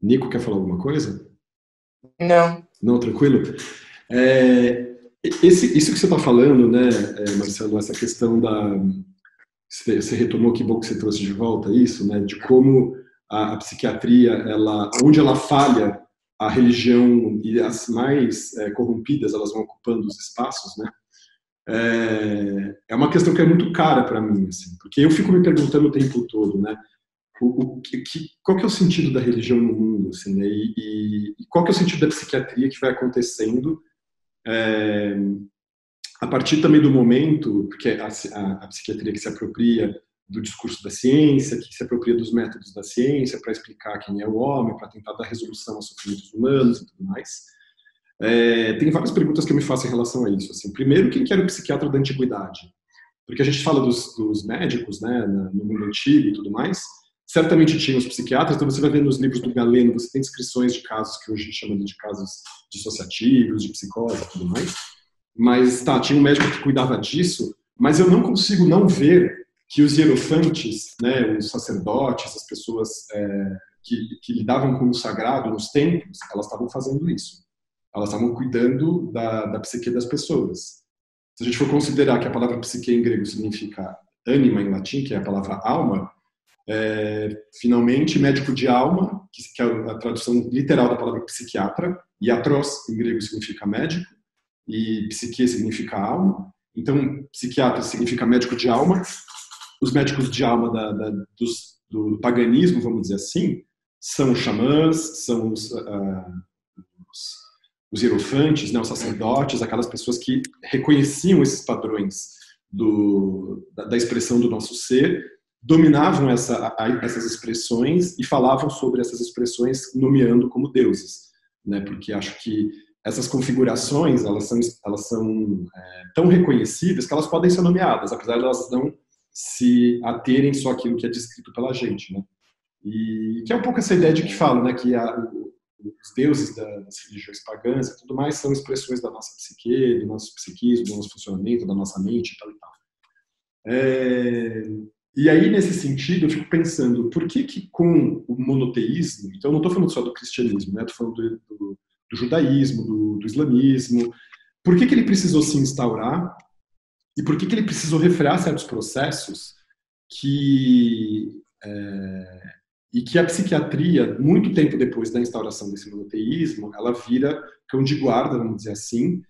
Nico, quer falar alguma coisa? Não. Não, tranquilo? Isso que você está falando, né, Marcelo, essa questão Você retomou, que bom que você trouxe de volta isso, né, de como a psiquiatria, onde ela falha, a religião e as mais corrompidas, elas vão ocupando os espaços, né? É uma questão que é muito cara para mim, assim, porque eu fico me perguntando o tempo todo, né? Qual que é o sentido da religião no mundo, assim, né? E qual que é o sentido da psiquiatria que vai acontecendo a partir também do momento, porque a psiquiatria que se apropria do discurso da ciência, que se apropria dos métodos da ciência para explicar quem é o homem, para tentar dar resolução aos sofrimentos humanos e tudo mais. Tem várias perguntas que eu me faço em relação a isso. Assim. Primeiro, quem que era o psiquiatra da antiguidade? Porque a gente fala dos médicos, né, no mundo antigo e tudo mais, certamente tinha os psiquiatras, então você vai ver nos livros do Galeno, você tem descrições de casos que hoje a gente chama de casos dissociativos, de psicose e tudo mais, mas tinha um médico que cuidava disso, mas eu não consigo não ver que os hierofantes, né, os sacerdotes, as pessoas que lidavam com o sagrado nos templos, elas estavam fazendo isso. Elas estavam cuidando da psique das pessoas. Se a gente for considerar que a palavra psique em grego significa ânima em latim, que é a palavra alma, finalmente, médico de alma, que é a tradução literal da palavra psiquiatra, iatros em grego significa médico, e psique significa alma. Então, psiquiatra significa médico de alma. Os médicos de alma do paganismo, vamos dizer assim, são os xamãs, são os hierofantes, né, os sacerdotes, aquelas pessoas que reconheciam esses padrões da expressão do nosso ser, dominavam essas expressões e falavam sobre essas expressões nomeando como deuses, né? Porque acho que essas configurações elas são tão reconhecidas que elas podem ser nomeadas, apesar de elas não se aterem só àquilo que é descrito pela gente, né? E que é um pouco essa ideia de que falo, né, que os deuses das religiões pagãs e tudo mais são expressões da nossa psique, do nosso psiquismo, do nosso funcionamento, da nossa mente e tal e tal. E aí, nesse sentido, eu fico pensando, por que com o monoteísmo, então eu não estou falando só do cristianismo, né, estou falando do judaísmo, do islamismo, por que ele precisou se instaurar e por que ele precisou refrear certos processos e que a psiquiatria, muito tempo depois da instauração desse monoteísmo, ela vira cão de guarda, vamos dizer assim,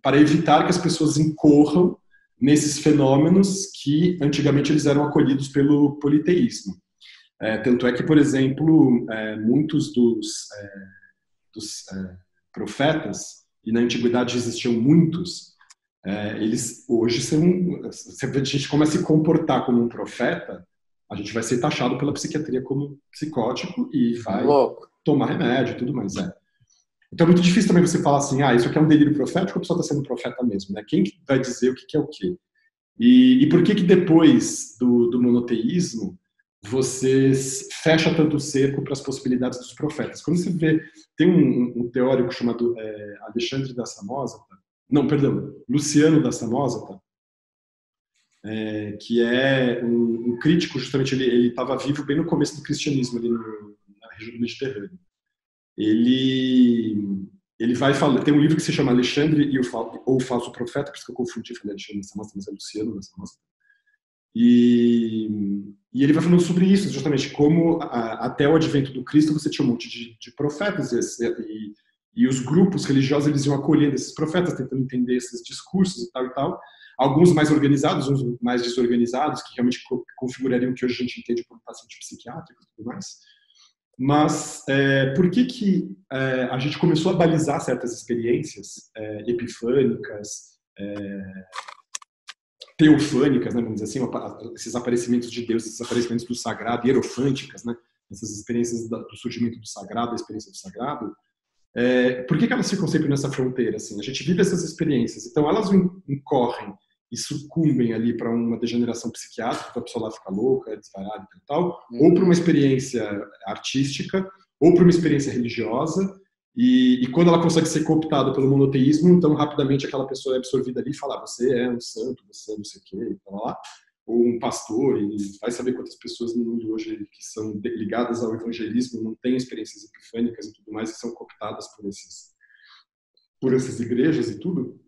para evitar que as pessoas incorram nesses fenômenos que antigamente eles eram acolhidos pelo politeísmo. Tanto é que, por exemplo, muitos dos profetas, e na antiguidade existiam muitos, eles hoje se a gente começa a se comportar como um profeta, a gente vai ser taxado pela psiquiatria como psicótico e vai tomar remédio e tudo mais. Então é muito difícil também você falar assim, isso aqui é um delírio profético ou a pessoa está sendo profeta mesmo, né? Quem vai dizer o que é o quê? E por que depois do monoteísmo você fecha tanto o cerco para as possibilidades dos profetas? Quando você vê, tem um teórico chamado Alexandre da Samosata, Luciano da Samosata, que é um crítico, justamente, ele estava vivo bem no começo do cristianismo, ali na região do Mediterrâneo. Ele vai falar, tem um livro que se chama Alexandre ou o Falso Profeta, por isso que eu confundi, falei Alexandre da Samosata, mas é Luciano da Samosata. E ele vai falando sobre isso, justamente, como até o advento do Cristo você tinha um monte de profetas e os grupos religiosos eles iam acolhendo esses profetas, tentando entender esses discursos e tal. Alguns mais organizados, uns mais desorganizados, que realmente configurariam o que hoje a gente entende como paciente psiquiátrico e tudo mais. Mas por que a gente começou a balizar certas experiências epifânicas, teofânicas, né, vamos dizer assim, esses aparecimentos de Deus, esses aparecimentos do sagrado, hierofânticas, né, essas experiências do surgimento do sagrado, da experiência do sagrado, por que elas ficam sempre nessa fronteira? Assim? A gente vive essas experiências, então elas incorrem e sucumbem ali para uma degeneração psiquiátrica, a pessoa lá fica louca, desvarada e tal, ou para uma experiência artística, ou para uma experiência religiosa, e quando ela consegue ser cooptada pelo monoteísmo, então rapidamente aquela pessoa é absorvida ali e fala, você é um santo, você é não sei o quê, ou um pastor, e vai saber quantas pessoas no mundo hoje que são ligadas ao evangelismo não têm experiências epifânicas e tudo mais, e são cooptadas por essas igrejas e tudo.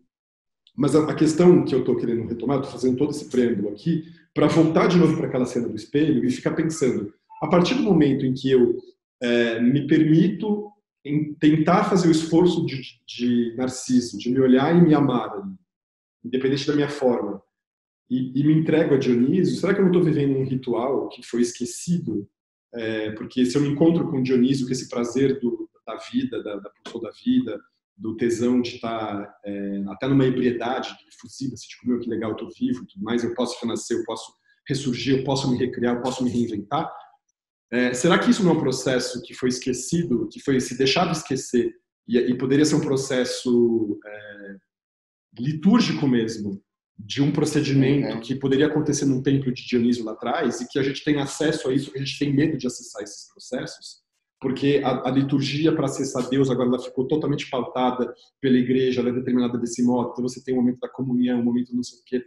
Mas a questão que eu estou querendo retomar, estou fazendo todo esse preâmbulo aqui, para voltar de novo para aquela cena do espelho e ficar pensando, a partir do momento em que eu me permito tentar fazer o esforço de Narciso, de me olhar e me amar, independente da minha forma, e me entrego a Dionísio, será que eu não estou vivendo um ritual que foi esquecido? Porque se eu me encontro com Dionísio, com esse prazer da vida, da pulsão da vida, do tesão de estar até numa ebriedade efusiva, assim, tipo, meu, que legal, eu estou vivo e tudo mais, eu posso renascer, eu posso ressurgir, eu posso me recriar, eu posso me reinventar. Será que isso não é um processo que foi esquecido, que foi se deixado esquecer, e poderia ser um processo litúrgico mesmo, de um procedimento que poderia acontecer num templo de Dionísio lá atrás e que a gente tem acesso a isso, que a gente tem medo de acessar esses processos, porque a liturgia para acessar Deus agora ela ficou totalmente pautada pela igreja, ela é determinada desse modo, então você tem o momento da comunhão, o momento não sei o quê,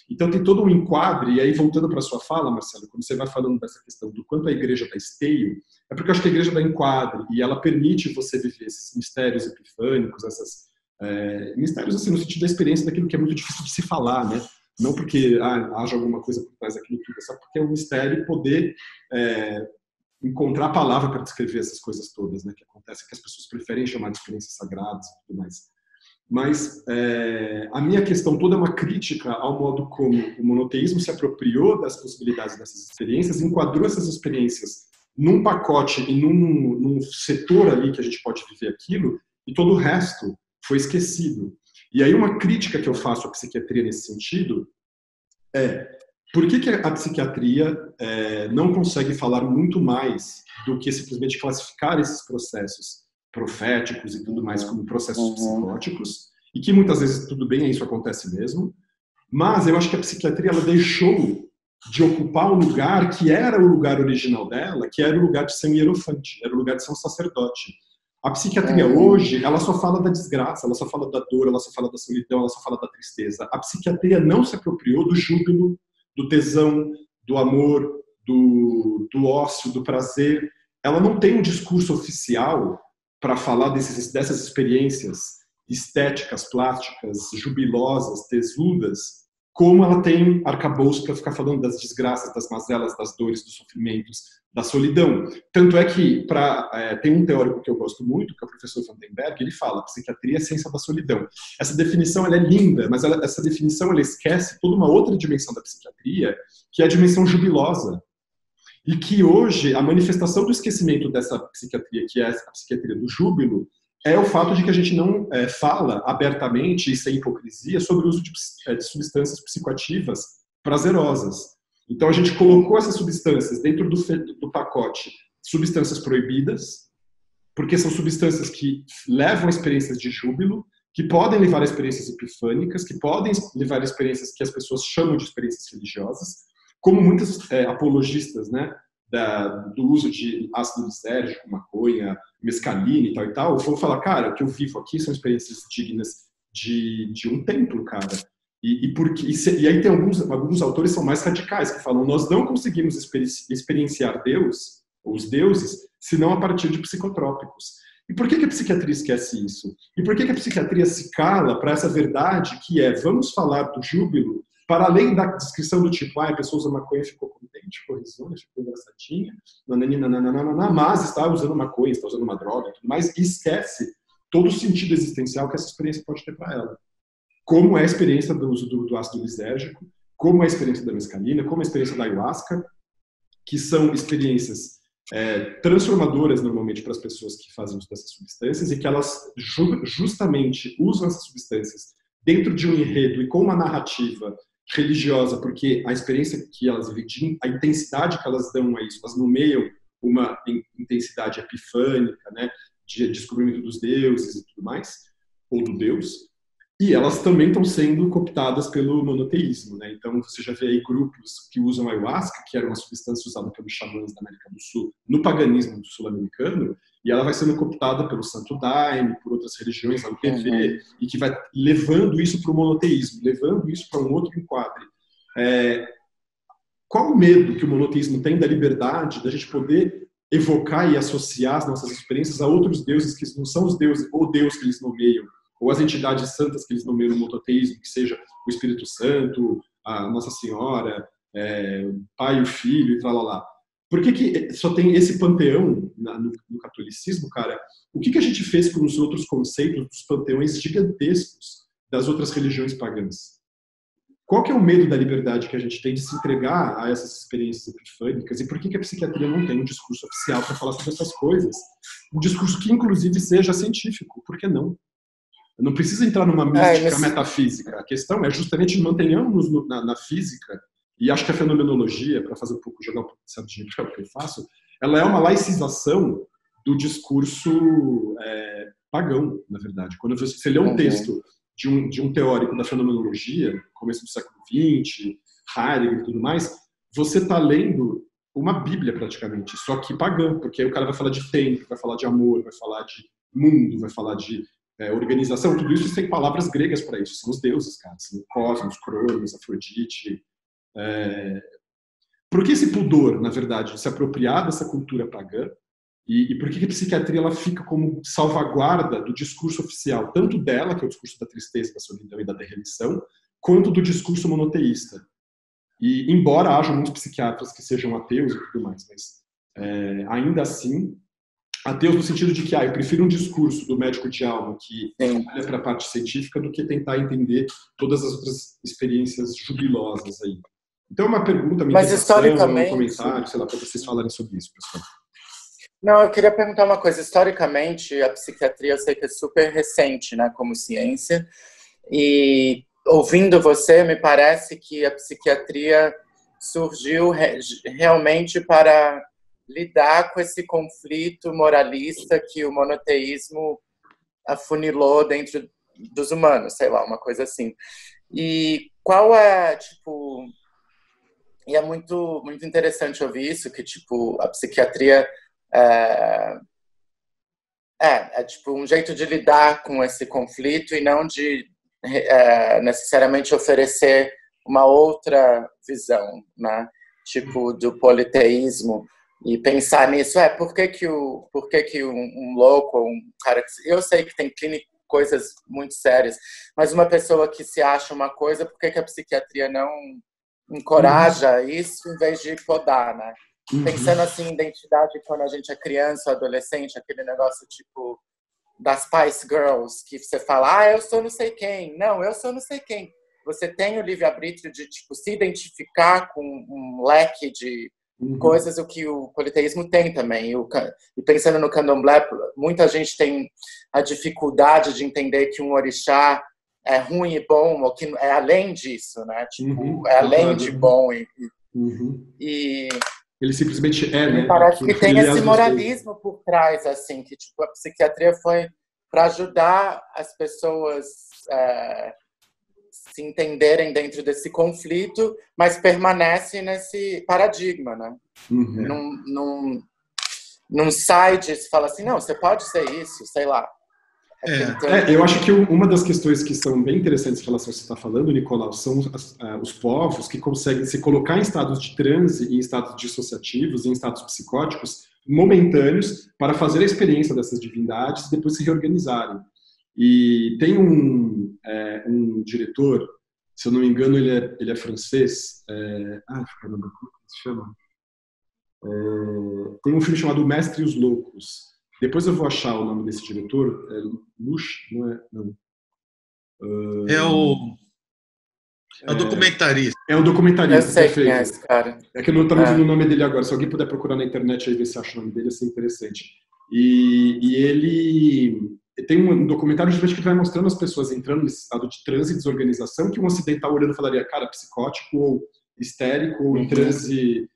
então tem todo um enquadre, e aí voltando para a sua fala, Marcelo, quando você vai falando dessa questão do quanto a igreja dá esteio, é porque eu acho que a igreja dá enquadre, e ela permite você viver esses mistérios epifânicos, mistérios assim, no sentido da experiência daquilo que é muito difícil de se falar, né? Não porque haja alguma coisa por trás daquilo tudo, é só porque é um mistério poder encontrar a palavra para descrever essas coisas todas, né? Que acontece, que as pessoas preferem chamar de experiências sagradas e tudo mais. Mas a minha questão toda é uma crítica ao modo como o monoteísmo se apropriou das possibilidades dessas experiências, enquadrou essas experiências num pacote e num setor ali que a gente pode viver aquilo, e todo o resto foi esquecido. E aí uma crítica que eu faço à psiquiatria nesse sentido é: por que a psiquiatria não consegue falar muito mais do que simplesmente classificar esses processos proféticos e tudo mais como processos psicóticos, e que muitas vezes, tudo bem, isso acontece mesmo, mas eu acho que a psiquiatria ela deixou de ocupar um lugar que era o lugar original dela, que era o lugar de ser um hierofante, era o lugar de ser um sacerdote. A psiquiatria hoje, ela só fala da desgraça, ela só fala da dor, ela só fala da solidão, ela só fala da tristeza. A psiquiatria não se apropriou do júbilo, do tesão, do amor, do ócio, do prazer. Ela não tem um discurso oficial para falar dessas experiências estéticas, plásticas, jubilosas, tesudas, como ela tem arcabouço para ficar falando das desgraças, das mazelas, das dores, dos sofrimentos, da solidão. Tanto é que tem um teórico que eu gosto muito, que é o professor Vandenberg, ele fala: psiquiatria é a ciência da solidão. Essa definição ela é linda, mas essa definição ela esquece toda uma outra dimensão da psiquiatria, que é a dimensão jubilosa. E que hoje a manifestação do esquecimento dessa psiquiatria, que é a psiquiatria do júbilo, é o fato de que a gente não fala abertamente e sem hipocrisia sobre o uso de substâncias psicoativas prazerosas. Então a gente colocou essas substâncias dentro do pacote substâncias proibidas, porque são substâncias que levam a experiências de júbilo, que podem levar a experiências epifânicas, que podem levar a experiências que as pessoas chamam de experiências religiosas, como muitos apologistas, né, do uso de ácido lisérgico, maconha, mescalina e tal, vão falar: cara, o que eu vivo aqui são experiências dignas de um templo, cara. E aí tem alguns autores que são mais radicais, que falam: nós não conseguimos experienciar Deus, ou os deuses, senão a partir de psicotrópicos. E por que a psiquiatria esquece isso? E por que a psiquiatria se cala para essa verdade que vamos falar do júbilo, para além da descrição do tipo: a pessoa usa maconha e ficou contente, ficou risonha, ficou engraçadinha, mas está usando maconha, está usando uma droga, tudo mais, e esquece todo o sentido existencial que essa experiência pode ter para ela. Como é a experiência do uso do ácido lisérgico, como é a experiência da mescalina, como é a experiência da ayahuasca, que são experiências transformadoras normalmente para as pessoas que fazem uso dessas substâncias, e que elas justamente usam essas substâncias dentro de um enredo e com uma narrativa religiosa, porque a experiência que elas vivem, a intensidade que elas dão a isso, elas nomeiam uma intensidade epifânica, né, de descobrimento dos deuses e tudo mais, ou do Deus, e elas também estão sendo cooptadas pelo monoteísmo, né? Então você já vê aí grupos que usam ayahuasca, que era uma substância usada pelos xamãs da América do Sul, no paganismo sul-americano, e ela vai sendo cooptada pelo Santo Daime, por outras religiões, a UPV, e que vai levando isso para o monoteísmo, levando isso para um outro enquadre. Qual o medo que o monoteísmo tem da liberdade, da gente poder evocar e associar as nossas experiências a outros deuses que não são os deuses, ou Deus que eles nomeiam, ou as entidades santas que eles nomeiam no monoteísmo, que seja o Espírito Santo, a Nossa Senhora, o Pai e o Filho, e tralalá. Por que só tem esse panteão no catolicismo, cara? O que a gente fez com os outros conceitos dos panteões gigantescos das outras religiões pagãs? Qual que é o medo da liberdade que a gente tem de se entregar a essas experiências epifânicas? E por que a psiquiatria não tem um discurso oficial para falar sobre essas coisas? Um discurso que, inclusive, seja científico. Por que não? Não precisa entrar numa mística metafísica. A questão é justamente mantenhamos na física, e acho que a fenomenologia, para fazer jogar um pouco de sardinha para o que eu faço, ela é uma laicização do discurso pagão, na verdade. Quando você lê um texto de um teórico da fenomenologia, começo do século XX, Heidegger e tudo mais, você está lendo uma Bíblia praticamente, só que pagã, porque aí o cara vai falar de tempo, vai falar de amor, vai falar de mundo, vai falar de organização, tudo isso tem palavras gregas para isso, são os deuses, cara, são Cosmos, Cronos, Afrodite. Por que esse pudor, na verdade, de se apropriar dessa cultura pagã? E por que a psiquiatria ela fica como salvaguarda do discurso oficial, tanto dela, que é o discurso da tristeza, da solidão e da derrelição, quanto do discurso monoteísta? E embora haja muitos psiquiatras que sejam ateus e tudo mais, mas ainda assim, ateus no sentido de que eu prefiro um discurso do médico de alma que olha para a parte científica do que tentar entender todas as outras experiências jubilosas aí. Então, uma pergunta, uma historicamente, um comentário, sei lá, para vocês falarem sobre isso, pessoal. Não, eu queria perguntar uma coisa. Historicamente, a psiquiatria eu sei que é super recente, né, como ciência. E ouvindo você, me parece que a psiquiatria surgiu realmente para lidar com esse conflito moralista que o monoteísmo afunilou dentro dos humanos, sei lá, uma coisa assim. E qual é, tipo... E é muito, muito interessante ouvir isso, que, tipo, a psiquiatria é tipo um jeito de lidar com esse conflito e não de necessariamente oferecer uma outra visão, né? Tipo, do politeísmo. E pensar nisso, por que um louco, um cara... Eu sei que tem coisas muito sérias, mas uma pessoa que se acha uma coisa, por que a psiquiatria não encoraja isso em vez de podar, né? Pensando assim, em identidade quando a gente é criança ou adolescente, aquele negócio tipo das Spice Girls, que você fala, eu sou não sei quem. Não, eu sou não sei quem. Você tem o livre-arbítrio de tipo, se identificar com um leque de coisas, o que o politeísmo tem também. E pensando no candomblé, muita gente tem a dificuldade de entender que um orixá é ruim e bom, ou que é além disso, né? Tipo, é além de bom. E ele simplesmente né? Me parece que tem esse moralismo por trás, assim, que tipo, a psiquiatria foi para ajudar as pessoas se entenderem dentro desse conflito, mas permanece nesse paradigma, né? Num site se fala assim, não, você pode ser isso, sei lá. Eu acho que uma das questões que são bem interessantes em relação ao que você está falando, Nicolau, são os povos que conseguem se colocar em estados de transe, em estados dissociativos, em estados psicóticos momentâneos para fazer a experiência dessas divindades e depois se reorganizarem. E tem um diretor, se eu não me engano, ele é francês. Caramba, como se chama? Tem um filme chamado O Mestre e os Loucos. Depois eu vou achar o nome desse diretor. Lush, não é? Não. É o documentarista. É o documentarista. Eu sei quem é esse cara. É que eu não estou me vendo o nome dele agora. Se alguém puder procurar na internet aí ver se acha o nome dele, ia ser interessante. E ele tem um documentário justamente que vai mostrando as pessoas entrando nesse estado de transe e desorganização, que um ocidental olhando falaria, cara, psicótico ou histérico ou em transe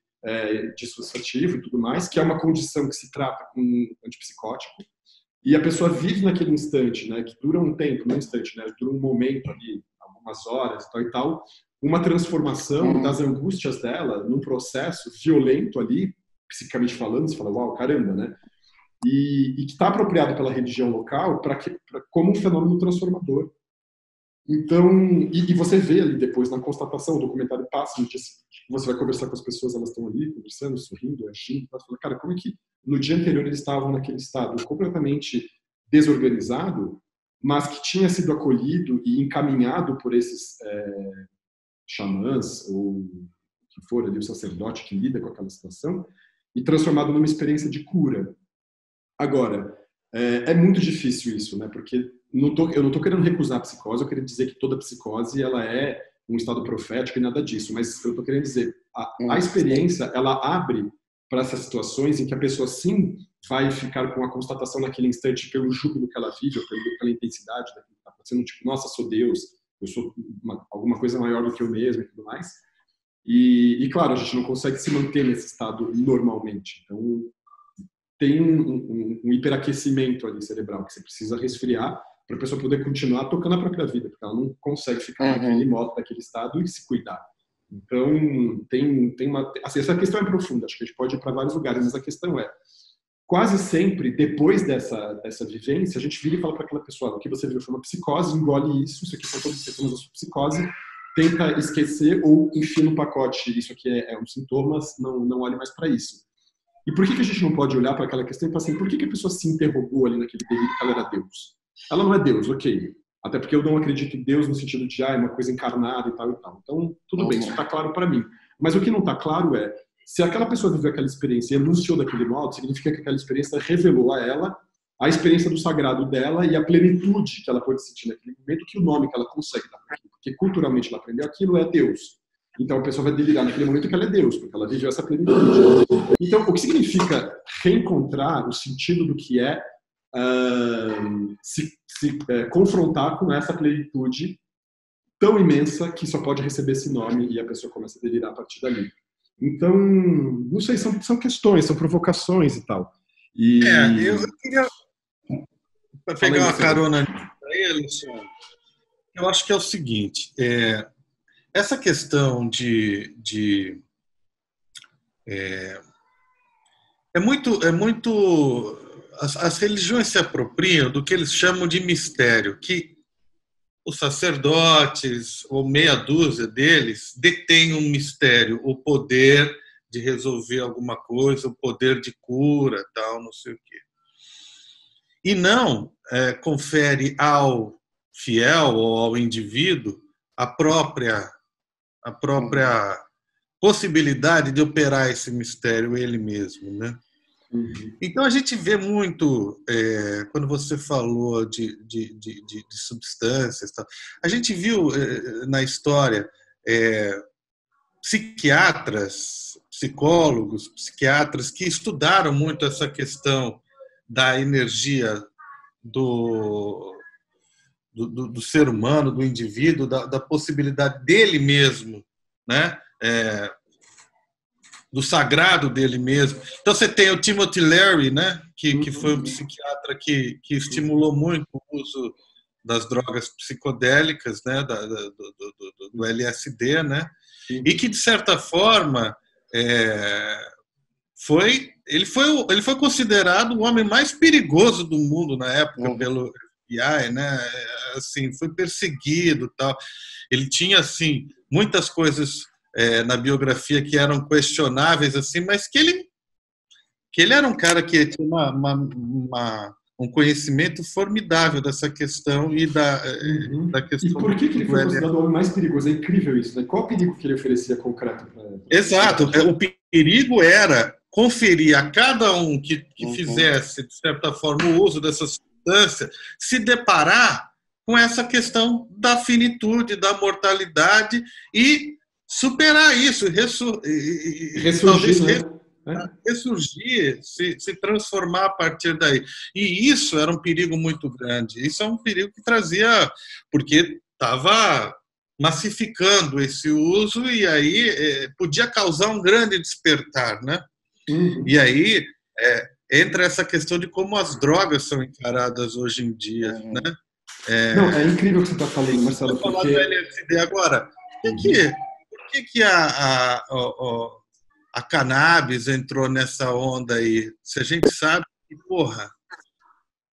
dissociativo e tudo mais, que é uma condição que se trata com um antipsicótico, e a pessoa vive naquele instante, né, que dura um tempo, não um instante, né, dura um momento ali, algumas horas e tal, uma transformação das angústias dela num processo violento ali, psicamente falando, você fala, uau, caramba, né? E que está apropriado pela religião local como um fenômeno transformador. Então, e você vê ali depois na constatação, o documentário passa, você vai conversar com as pessoas, elas estão ali conversando, sorrindo, agindo, você fala, cara, como é que no dia anterior eles estavam naquele estado completamente desorganizado, mas que tinha sido acolhido e encaminhado por esses xamãs, ou que for ali o sacerdote que lida com aquela situação, e transformado numa experiência de cura. Agora, é muito difícil isso, né? Porque eu não estou querendo recusar a psicose, eu quero dizer que toda psicose ela é um estado profético e nada disso, mas eu estou querendo dizer, a experiência, ela abre para essas situações em que a pessoa sim vai ficar com a constatação naquele instante pelo júbilo que ela vive, ou pela intensidade daquilo que está acontecendo, tipo, nossa, sou Deus, eu sou alguma coisa maior do que eu mesmo e tudo mais. E claro, a gente não consegue se manter nesse estado normalmente. Então, tem um hiperaquecimento ali cerebral que você precisa resfriar para a pessoa poder continuar tocando a própria vida, porque ela não consegue ficar naquele modo, naquele estado e se cuidar. Então, tem uma... Assim, essa questão é profunda, acho que a gente pode ir para vários lugares, mas a questão é, quase sempre, depois dessa vivência, a gente vira e fala para aquela pessoa, o que você viu foi uma psicose, engole isso aqui são todos os sintomas da sua psicose, tenta esquecer ou enfia no pacote, isso aqui é um sintoma, não olhe mais para isso. E por que a gente não pode olhar para aquela questão e falar assim, por que a pessoa se interrogou ali naquele período que ela era Deus? Ela não é Deus, ok. Até porque eu não acredito em Deus no sentido de, é uma coisa encarnada e tal e tal. Então, tudo bem, isso está claro para mim. Mas o que não está claro é, se aquela pessoa viveu aquela experiência e enunciou daquele modo, significa que aquela experiência revelou a ela a experiência do sagrado dela e a plenitude que ela pode sentir naquele momento, que o nome que ela consegue dar para aquilo. Porque culturalmente ela aprendeu aquilo, é Deus. Então a pessoa vai delirar naquele momento que ela é Deus, porque ela viveu essa plenitude. Então, o que significa reencontrar o sentido do que é confrontar com essa plenitude tão imensa que só pode receber esse nome e a pessoa começa a delirar a partir dali. Então, não sei, são questões, são provocações e tal. Eu queria pegar uma carona aí, Alexandre. Eu acho que é o seguinte, essa questão é muito as religiões se apropriam do que eles chamam de mistério, que os sacerdotes, ou meia dúzia deles, detêm um mistério, o poder de resolver alguma coisa, o poder de cura, tal, não sei o quê. E não confere ao fiel ou ao indivíduo a própria possibilidade de operar esse mistério ele mesmo, né? Então a gente vê muito, quando você falou de substâncias, tal, a gente viu na história psicólogos, psiquiatras que estudaram muito essa questão da energia do ser humano, do indivíduo, da possibilidade dele mesmo, né? Do sagrado dele mesmo. Então você tem o Timothy Leary, né? que foi um psiquiatra que estimulou muito o uso das drogas psicodélicas, né? do LSD, né? E que, de certa forma, ele foi considerado o homem mais perigoso do mundo na época pelo FBI, né? Assim, foi perseguido, tal. Ele tinha assim muitas coisas na biografia que eram questionáveis, assim, mas que ele era um cara que tinha um conhecimento formidável dessa questão e da questão. E por que ele foi considerado o homem mais perigoso? É incrível isso, né? Qual o perigo que ele oferecia concreto? Exato. O perigo era conferir a cada um que fizesse, de certa forma, o uso dessa substância, se deparar com essa questão da finitude, da mortalidade e superar isso, ressurgir, se transformar a partir daí. E isso era um perigo muito grande. Isso é um perigo que trazia, porque estava massificando esse uso e aí podia causar um grande despertar, né? E aí entra essa questão de como as drogas são encaradas hoje em dia, né? Não, é incrível o que você está falando, Marcelo. Vou falar do LSD agora. Por que a cannabis entrou nessa onda aí? Se a gente sabe que, porra,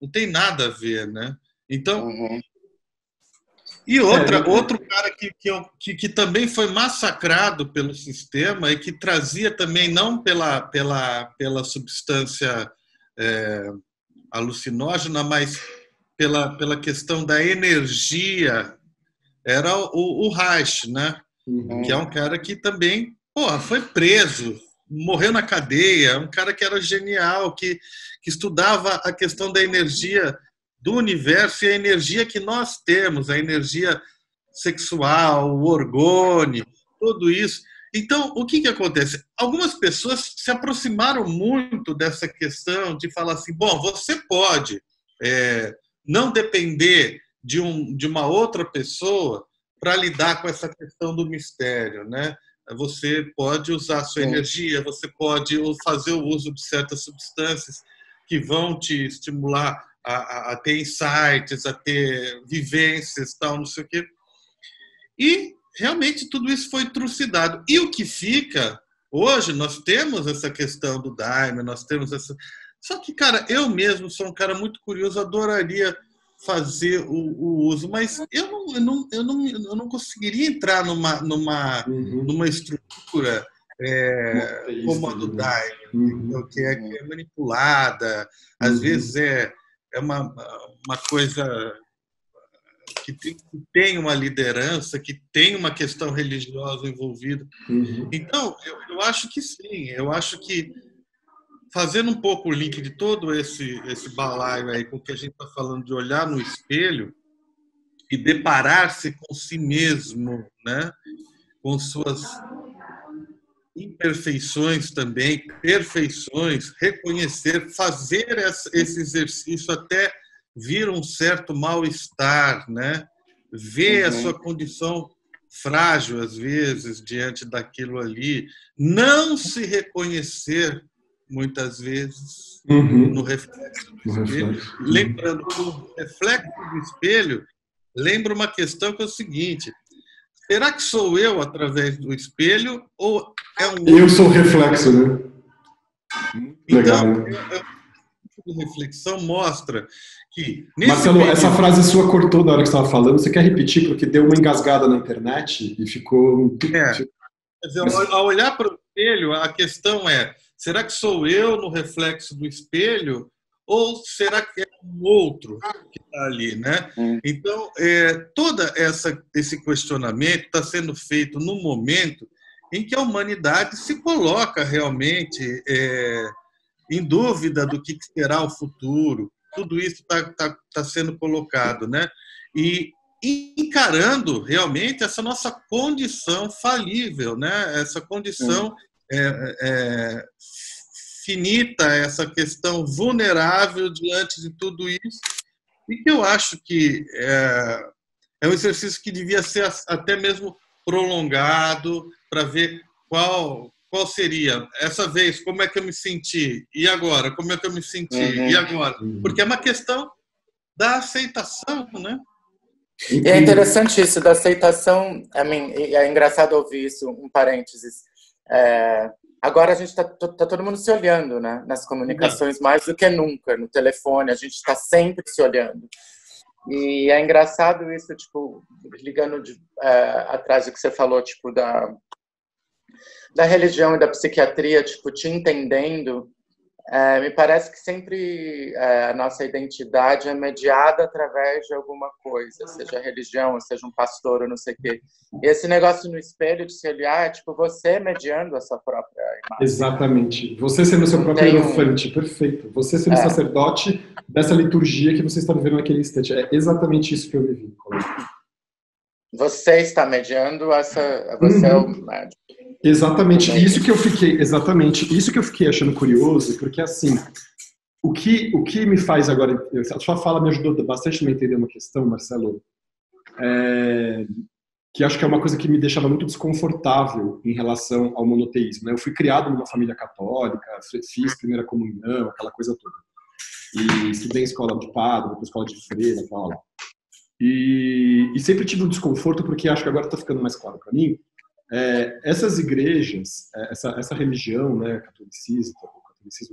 não tem nada a ver, né? Então, e outro cara que também foi massacrado pelo sistema e que trazia também, não pela substância alucinógena, mas pela questão da energia, era o Reich, né? Que é um cara que também foi preso, morreu na cadeia, um cara que era genial, que estudava a questão da energia do universo e a energia que nós temos, a energia sexual, o orgônio, tudo isso. Então, o que acontece? Algumas pessoas se aproximaram muito dessa questão de falar assim, bom, você pode não depender de uma outra pessoa para lidar com essa questão do mistério, né? Você pode usar a sua energia, você pode fazer o uso de certas substâncias que vão te estimular a ter insights, a ter vivências, tal, não sei o quê. E realmente tudo isso foi trucidado. E o que fica, hoje nós temos essa questão do Daime, nós temos essa... Só que, cara, eu mesmo sou um cara muito curioso, adoraria fazer o uso, mas eu não conseguiria entrar numa estrutura como a do Daime, que é manipulada, às vezes é uma coisa que tem uma liderança, que tem uma questão religiosa envolvida. Então, eu acho que sim, eu acho que fazendo um pouco o link de todo esse balaio aí com o que a gente está falando de olhar no espelho e deparar-se com si mesmo, né? Com suas imperfeições também, perfeições, reconhecer, fazer esse exercício até vir um certo mal-estar, né? Ver a sua condição frágil, às vezes, diante daquilo ali, não se reconhecer muitas vezes no reflexo do espelho. Lembrando que o reflexo do espelho lembra uma questão que é o seguinte: será que sou eu através do espelho ou é um... Eu sou o reflexo, né? Então, a reflexão mostra que... Marcelo, essa frase sua cortou na hora que você estava falando. Você quer repetir? Porque deu uma engasgada na internet e ficou... Quer dizer, ao olhar para o espelho, a questão é: será que sou eu no reflexo do espelho ou será que é um outro que está ali, né? Então, todo esse questionamento está sendo feito no momento em que a humanidade se coloca realmente em dúvida do que será o futuro. Tudo isso está sendo colocado, né? E encarando realmente essa nossa condição falível, né? Essa condição finita, essa questão vulnerável diante de tudo isso, e que eu acho que é um exercício que devia ser até mesmo prolongado para ver qual seria. Essa vez, como é que eu me senti? E agora? Como é que eu me senti? E agora? Porque é uma questão da aceitação, né? E é interessante isso, da aceitação. É engraçado ouvir isso, um parênteses. Agora a gente tá todo mundo se olhando, né? Nas comunicações, mais do que nunca, no telefone, a gente está sempre se olhando. E é engraçado isso, tipo, ligando atrás do que você falou, tipo, da religião e da psiquiatria, tipo, te entendendo. Me parece que sempre a nossa identidade é mediada através de alguma coisa, seja religião, seja um pastor, ou não sei o quê. E esse negócio no espelho de se olhar é tipo você mediando a sua própria imagem. Exatamente. Você sendo o seu próprio hierofante, perfeito. Você sendo sacerdote dessa liturgia que você está vivendo naquele instante. É exatamente isso que eu vivi. Você está mediando essa... Você é o médico. Exatamente isso que eu fiquei achando curioso, porque assim, o que me faz agora, a sua fala me ajudou bastante a entender uma questão, Marcelo, que acho que é uma coisa que me deixava muito desconfortável em relação ao monoteísmo, né? Eu fui criado numa família católica, fiz primeira comunhão, aquela coisa toda, e estudei em escola de padre, depois escola de freira, tal, e sempre tive um desconforto, porque acho que agora está ficando mais claro para mim. Essas igrejas, essa religião, né, catolicismo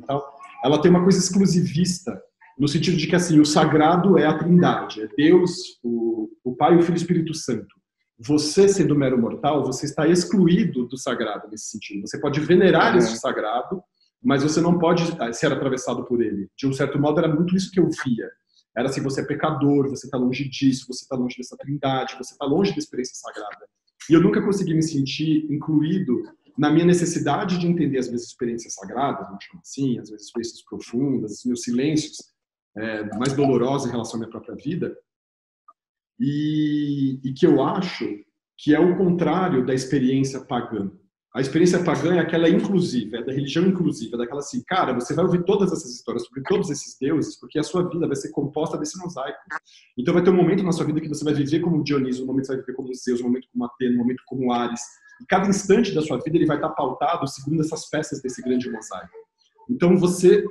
e tal, ela tem uma coisa exclusivista, no sentido de que assim, o sagrado é a Trindade, é Deus, o Pai, o Filho e o Espírito Santo. Você, sendo mero mortal, você está excluído do sagrado nesse sentido. Você pode venerar esse sagrado, mas você não pode ser atravessado por ele. De um certo modo, era muito isso que eu via. Era assim, você é pecador, você está longe disso, você está longe dessa Trindade, você está longe da experiência sagrada. E eu nunca consegui me sentir incluído na minha necessidade de entender as minhas experiências sagradas, vamos chamar assim, as minhas experiências profundas, os meus silêncios mais dolorosos em relação à minha própria vida, e que eu acho que é o contrário da experiência pagã. A experiência pagã é aquela inclusiva, é da religião inclusiva, daquela assim, cara, você vai ouvir todas essas histórias sobre todos esses deuses, porque a sua vida vai ser composta desse mosaico. Então vai ter um momento na sua vida que você vai viver como Dioniso, um momento você vai viver como Zeus, um momento como Atena, um momento como Ares. E cada instante da sua vida ele vai estar pautado segundo essas peças desse grande mosaico. Então você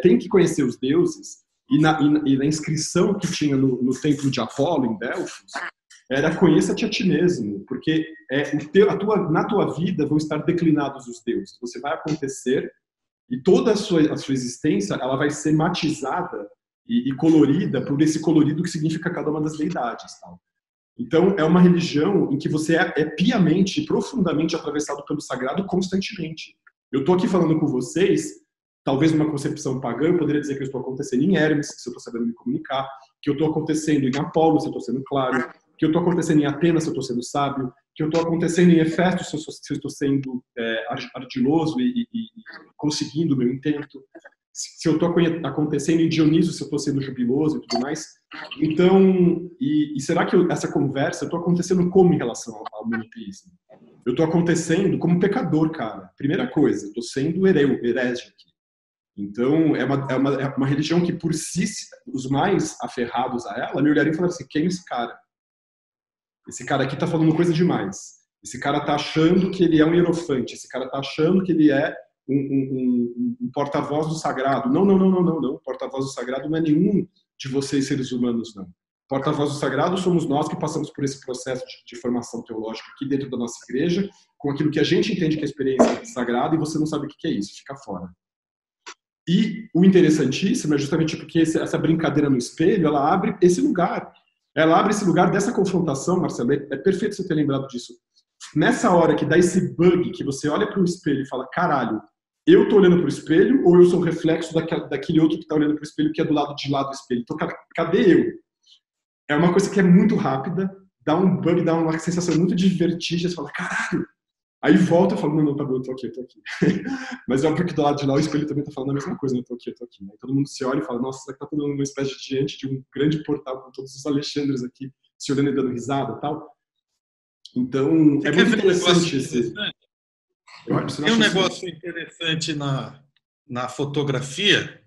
tem que conhecer os deuses E na inscrição que tinha no templo de Apolo, em Delfos, era conheça-te a ti mesmo, porque na tua vida vão estar declinados os deuses. Você vai acontecer e toda a sua existência ela vai ser matizada e colorida por esse colorido que significa cada uma das deidades. Tal. Então, é uma religião em que você é piamente, profundamente atravessado pelo sagrado constantemente. Eu estou aqui falando com vocês, talvez numa concepção pagã, eu poderia dizer que eu estou acontecendo em Hermes, se eu estou sabendo me comunicar, que eu estou acontecendo em Apolo, se eu estou sendo claro, que eu estou acontecendo em Atenas, se eu estou sendo sábio, que eu estou acontecendo em Efesto, se eu estou sendo ardiloso e conseguindo o meu intento, se eu estou acontecendo em Dionísio, se eu estou sendo jubiloso e tudo mais. Então, e será que essa conversa, eu estou acontecendo como em relação ao monoteísmo? Eu estou acontecendo como pecador, cara. Primeira coisa, eu estou sendo herege aqui. Então, é uma religião que, por si, os mais aferrados a ela, me olhariam e falariam assim, quem é esse cara? Esse cara aqui está falando coisa demais. Esse cara está achando que ele é um hierofante. Esse cara está achando que ele é um porta-voz do sagrado. Não. Porta-voz do sagrado não é nenhum de vocês, seres humanos, não. Porta-voz do sagrado somos nós que passamos por esse processo de formação teológica aqui dentro da nossa igreja, com aquilo que a gente entende que é experiência sagrada e você não sabe o que é isso, fica fora. E o interessantíssimo é justamente porque essa brincadeira no espelho, ela abre esse lugar. Ela abre esse lugar dessa confrontação, Marcelo. É perfeito você ter lembrado disso. Nessa hora que dá esse bug, que você olha para o espelho e fala, caralho, eu tô olhando para o espelho ou eu sou o reflexo daquele outro que está olhando para o espelho que é do lado de lá do espelho? Então, cadê eu? É uma coisa que é muito rápida, dá um bug, dá uma sensação muito de vertigem, você fala, caralho! Aí volta e fala, não, tá bom, eu tô aqui. Mas é óbvio que do lado de lá o espelho também tá falando a mesma coisa, né? Eu tô aqui. Aí todo mundo se olha e fala, nossa, será que tá todo mundo numa espécie de diante de um grande portal com todos os Alexandres aqui, se olhando e dando risada e tal? Então, é muito interessante esse... Tem um negócio interessante na fotografia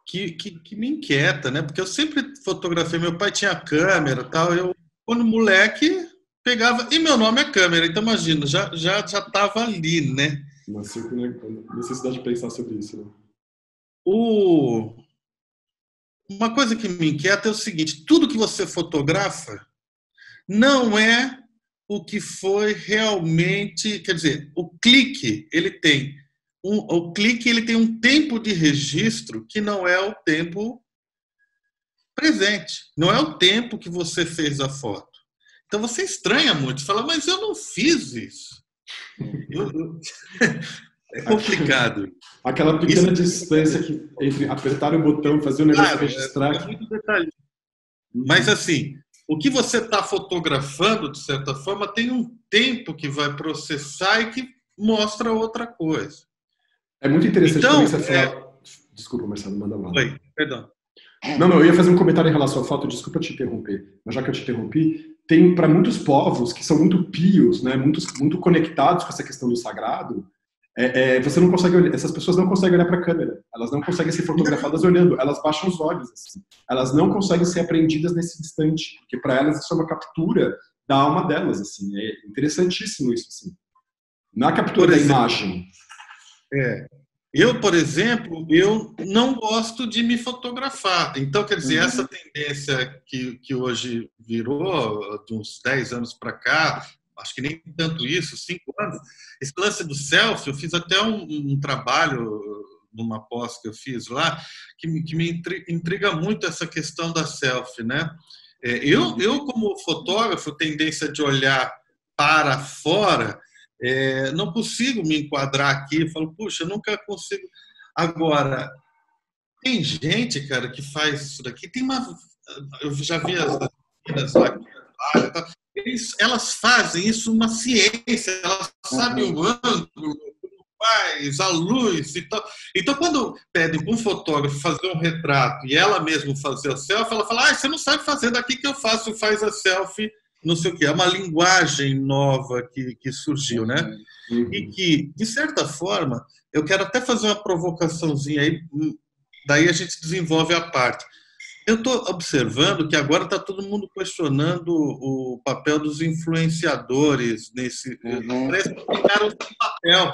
que me inquieta, né? Porque eu sempre fotografei, meu pai tinha câmera e tal, eu, quando moleque... pegava, e meu nome é câmera, então imagina, já estava ali, né? Nasceu com a necessidade de pensar sobre isso, né? Uma coisa que me inquieta é o seguinte, tudo que você fotografa não é o que foi realmente, quer dizer, o clique, ele tem um tempo de registro que não é o tempo presente, não é o tempo que você fez a foto. Então você estranha muito, fala, mas eu não fiz isso. É complicado. Aquela pequena distância entre apertar o botão e fazer o negócio registrar. É muito detalhe. Mas assim, o que você está fotografando, de certa forma, tem um tempo que vai processar e que mostra outra coisa. É muito interessante também você falar... Desculpa, Marcelo, manda lá. Oi, perdão. Não, eu ia fazer um comentário em relação à foto, desculpa te interromper, mas já que eu te interrompi, tem para muitos povos que são muito pios, né, muito conectados com essa questão do sagrado, você não consegue olhar, essas pessoas não conseguem olhar para a câmera, elas não conseguem ser fotografadas olhando, elas baixam os olhos, assim. Elas não conseguem ser apreendidas nesse instante, porque para elas isso é uma captura da alma delas, assim, é interessantíssimo isso, assim. Não é a captura da imagem. Eu, por exemplo, eu não gosto de me fotografar. Então, quer dizer, essa tendência que hoje virou, de uns 10 anos para cá, acho que nem tanto isso, 5 anos, esse lance do selfie, eu fiz até um trabalho numa pós que eu fiz lá, que me intriga muito essa questão da selfie, né? Eu, como fotógrafo, tendência de olhar para fora, não consigo me enquadrar aqui, falo, puxa, eu nunca consigo. Agora, tem gente, cara, que faz isso daqui, eu já vi as meninas lá, elas fazem isso uma ciência, elas sabem o ângulo, faz, a luz e tal. Então, quando pedem para um fotógrafo fazer um retrato e ela mesma fazer a selfie, ela fala, você não sabe fazer, daqui que eu faço, faz a selfie, não sei o quê. É uma linguagem nova que surgiu, né? E que, de certa forma, eu quero até fazer uma provocaçãozinha aí, daí a gente desenvolve a parte. Eu estou observando que agora está todo mundo questionando o papel dos influenciadores nesse... Parece que ficaram sem papel.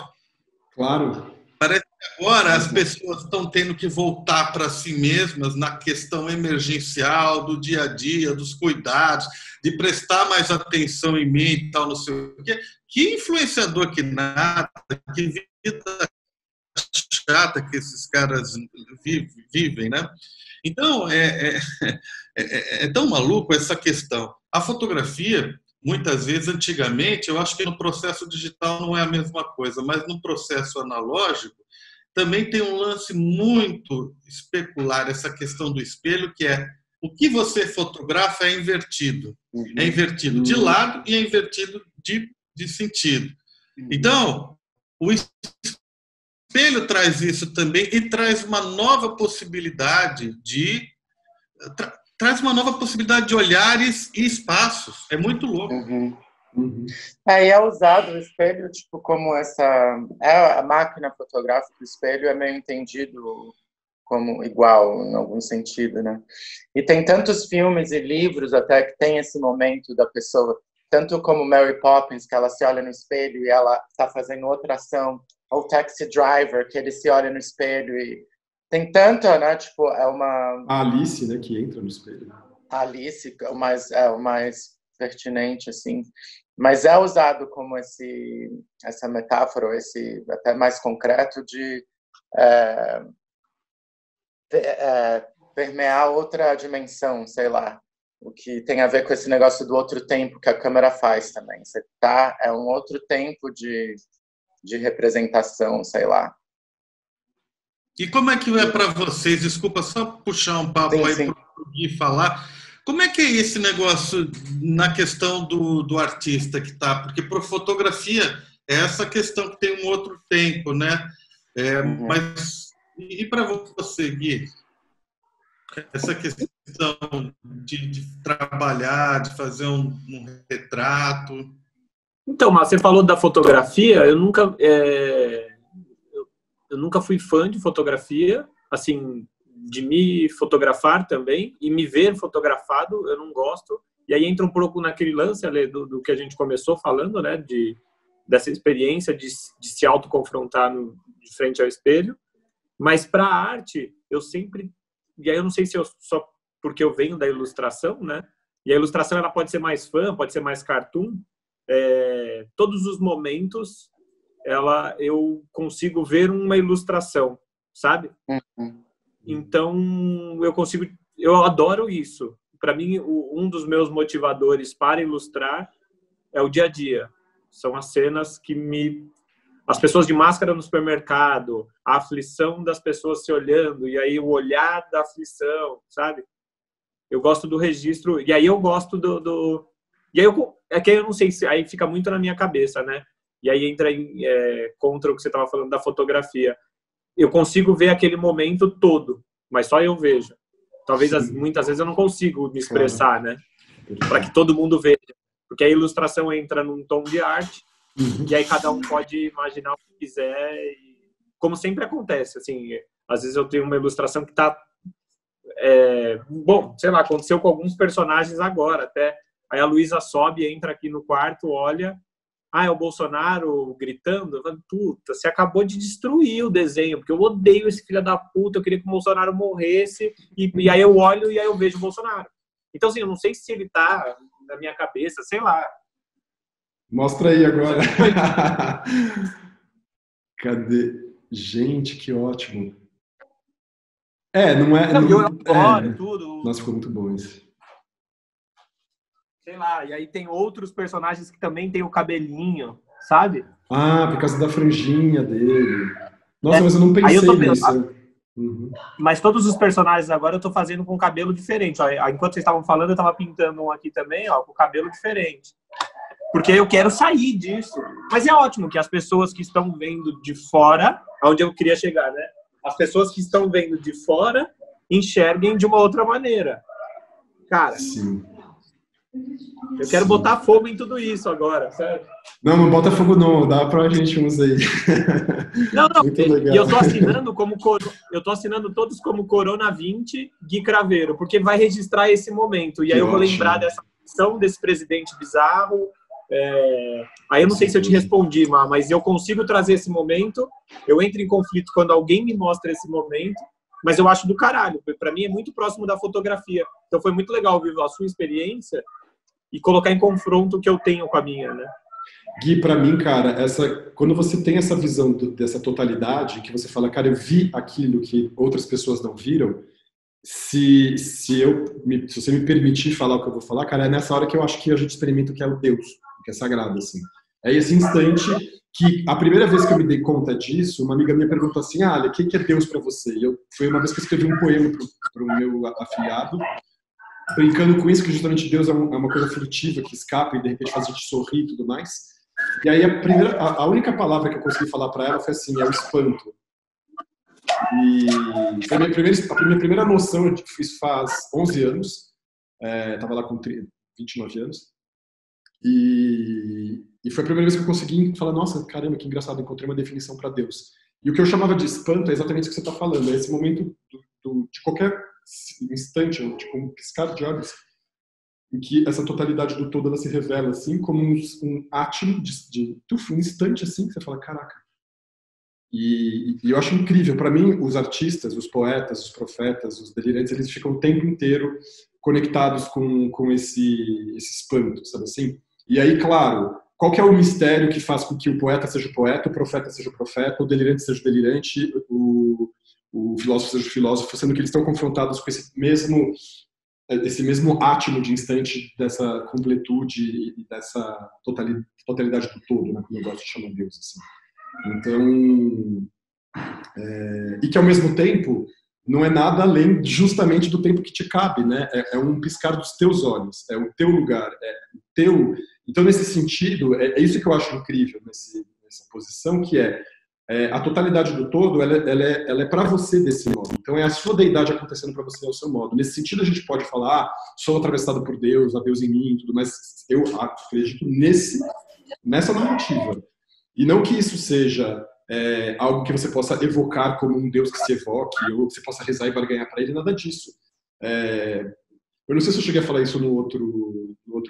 Claro. Parece que agora as pessoas estão tendo que voltar para si mesmas na questão emergencial, do dia a dia, dos cuidados, de prestar mais atenção em mim e tal, não sei o quê. Que influenciador que nada, que vida chata que esses caras vivem, né? Então, é tão maluco essa questão. A fotografia, muitas vezes, antigamente, eu acho que no processo digital não é a mesma coisa, mas no processo analógico também tem um lance muito especular, essa questão do espelho, que é o que você fotografa é invertido. É invertido de lado e é invertido de sentido. Então, o espelho traz isso também e traz uma nova possibilidade traz uma nova possibilidade de olhares e espaços. É muito louco. E é usado o espelho tipo como a máquina fotográfica. O espelho é meio entendido como igual em algum sentido, né? E tem tantos filmes e livros até que tem esse momento da pessoa, tanto como Mary Poppins, que ela se olha no espelho e ela está fazendo outra ação, ou Taxi Driver, que ele se olha no espelho e tem tanta, né? Tipo, a Alice, né, que entra no espelho. A Alice, o mais pertinente, assim. Mas é usado como essa metáfora, esse até mais concreto de permear outra dimensão, sei lá. O que tem a ver com esse negócio do outro tempo que a câmera faz também. É um outro tempo de representação, sei lá. E como é que é para vocês? Desculpa, só puxar um papo aí para o Gui falar. Como é que é esse negócio na questão do artista que está? Porque para fotografia é essa questão que tem um outro tempo, né? Mas e para você, Gui? Essa questão de trabalhar, de fazer um retrato. Então, mas você falou da fotografia. Eu nunca fui fã de fotografia, assim, de me fotografar também, e me ver fotografado, eu não gosto. E aí entra um pouco naquele lance, Ale, do que a gente começou falando, né, dessa experiência de se autoconfrontar de frente ao espelho. Mas para a arte, eu sempre... E aí eu não sei se só porque eu venho da ilustração, né? E a ilustração ela pode ser mais fã, pode ser mais cartoon. Todos os momentos eu consigo ver uma ilustração, sabe? Então eu adoro isso. Para mim, um dos meus motivadores para ilustrar é o dia a dia. São as cenas as pessoas de máscara no supermercado, a aflição das pessoas se olhando, e aí o olhar da aflição, sabe? Eu gosto do registro, e aí eu gosto E aí é que eu não sei se... Aí fica muito na minha cabeça, né? E aí entra contra o que você estava falando da fotografia. Eu consigo ver aquele momento todo, mas só eu vejo. Talvez muitas vezes eu não consigo me expressar, né? Para que todo mundo veja. Porque a ilustração entra num tom de arte, e aí cada um pode imaginar o que quiser. Como sempre acontece, assim, às vezes eu tenho uma ilustração que está... bom, sei lá, aconteceu com alguns personagens agora, até. Aí a Luísa sobe, entra aqui no quarto, olha... é o Bolsonaro gritando. Eu falo, puta, você acabou de destruir o desenho, porque eu odeio esse filho da puta, eu queria que o Bolsonaro morresse, e aí eu olho e aí eu vejo o Bolsonaro. Então, assim, eu não sei se ele tá na minha cabeça, sei lá. Mostra aí agora. Cadê? Gente, que ótimo. Não é... Eu adoro tudo. Nossa, ficou muito bom isso. Sei lá, e aí tem outros personagens que também tem o cabelinho, sabe? Por causa da franjinha dele. Nossa, mas eu não pensei nisso. Mas todos os personagens agora eu tô fazendo com cabelo diferente. Ó, enquanto vocês estavam falando, eu tava pintando um aqui também, ó, com cabelo diferente. Porque eu quero sair disso. Mas é ótimo que as pessoas que estão vendo de fora, onde eu queria chegar, né? As pessoas que estão vendo de fora enxerguem de uma outra maneira. Cara... Sim. Eu quero botar fogo em tudo isso agora, sério. Não bota fogo não, dá pra gente uns aí. Não, e eu tô assinando todos como Corona 20 Gui Craveiro, porque vai registrar esse momento. E aí eu vou lembrar dessa ação desse presidente bizarro, Aí eu não sei se eu te respondi, mas eu consigo trazer esse momento, eu entro em conflito quando alguém me mostra esse momento, mas eu acho do caralho, para mim é muito próximo da fotografia. Então foi muito legal ver a sua experiência e colocar em confronto o que eu tenho com a minha, né? Gui, para mim, cara, quando você tem essa visão dessa totalidade, que você fala, cara, eu vi aquilo que outras pessoas não viram, se você me permitir falar o que eu vou falar, cara, é nessa hora que eu acho que a gente experimenta o que é o Deus, o que é sagrado, assim. É esse instante que, a primeira vez que eu me dei conta disso, uma amiga minha perguntou assim, o que é Deus para você? E foi uma vez que eu escrevi um poema pro meu afilhado, brincando com isso, que justamente Deus é uma coisa furtiva, que escapa e de repente faz a gente sorrir e tudo mais. E aí a única palavra que eu consegui falar para ela foi assim, é o espanto. E foi a minha primeira noção, isso faz 11 anos, estava lá com 29 anos, e foi a primeira vez que eu consegui falar, nossa, caramba, que engraçado, encontrei uma definição para Deus. E o que eu chamava de espanto é exatamente o que você está falando, é esse momento de qualquer instante, tipo um piscar de olhos, em que essa totalidade do todo ela se revela assim como um átimo um instante assim que você fala, caraca. E eu acho incrível, para mim, os artistas, os poetas, os profetas, os delirantes, eles ficam o tempo inteiro conectados com esse espanto, sabe assim? E aí, claro, qual que é o mistério que faz com que o poeta seja o poeta, o profeta seja o profeta, o delirante seja o delirante, o filósofo seja o filósofo, sendo que eles estão confrontados com esse mesmo átimo de instante dessa completude e dessa totalidade do todo, né, como eu gosto de chamar Deus, assim. Então, e que ao mesmo tempo não é nada além justamente do tempo que te cabe, né? É um piscar dos teus olhos, é o teu lugar, é o teu. Então, nesse sentido, é isso que eu acho incrível nessa posição, que a totalidade do todo, ela é para você desse modo. Então, é a sua deidade acontecendo para você ao seu modo. Nesse sentido, a gente pode falar, sou atravessado por Deus, há Deus em mim, tudo, mas eu acredito nessa narrativa. E não que isso seja algo que você possa evocar como um Deus que se evoque, ou que você possa rezar e barganhar para ele, nada disso. Eu não sei se eu cheguei a falar isso no outro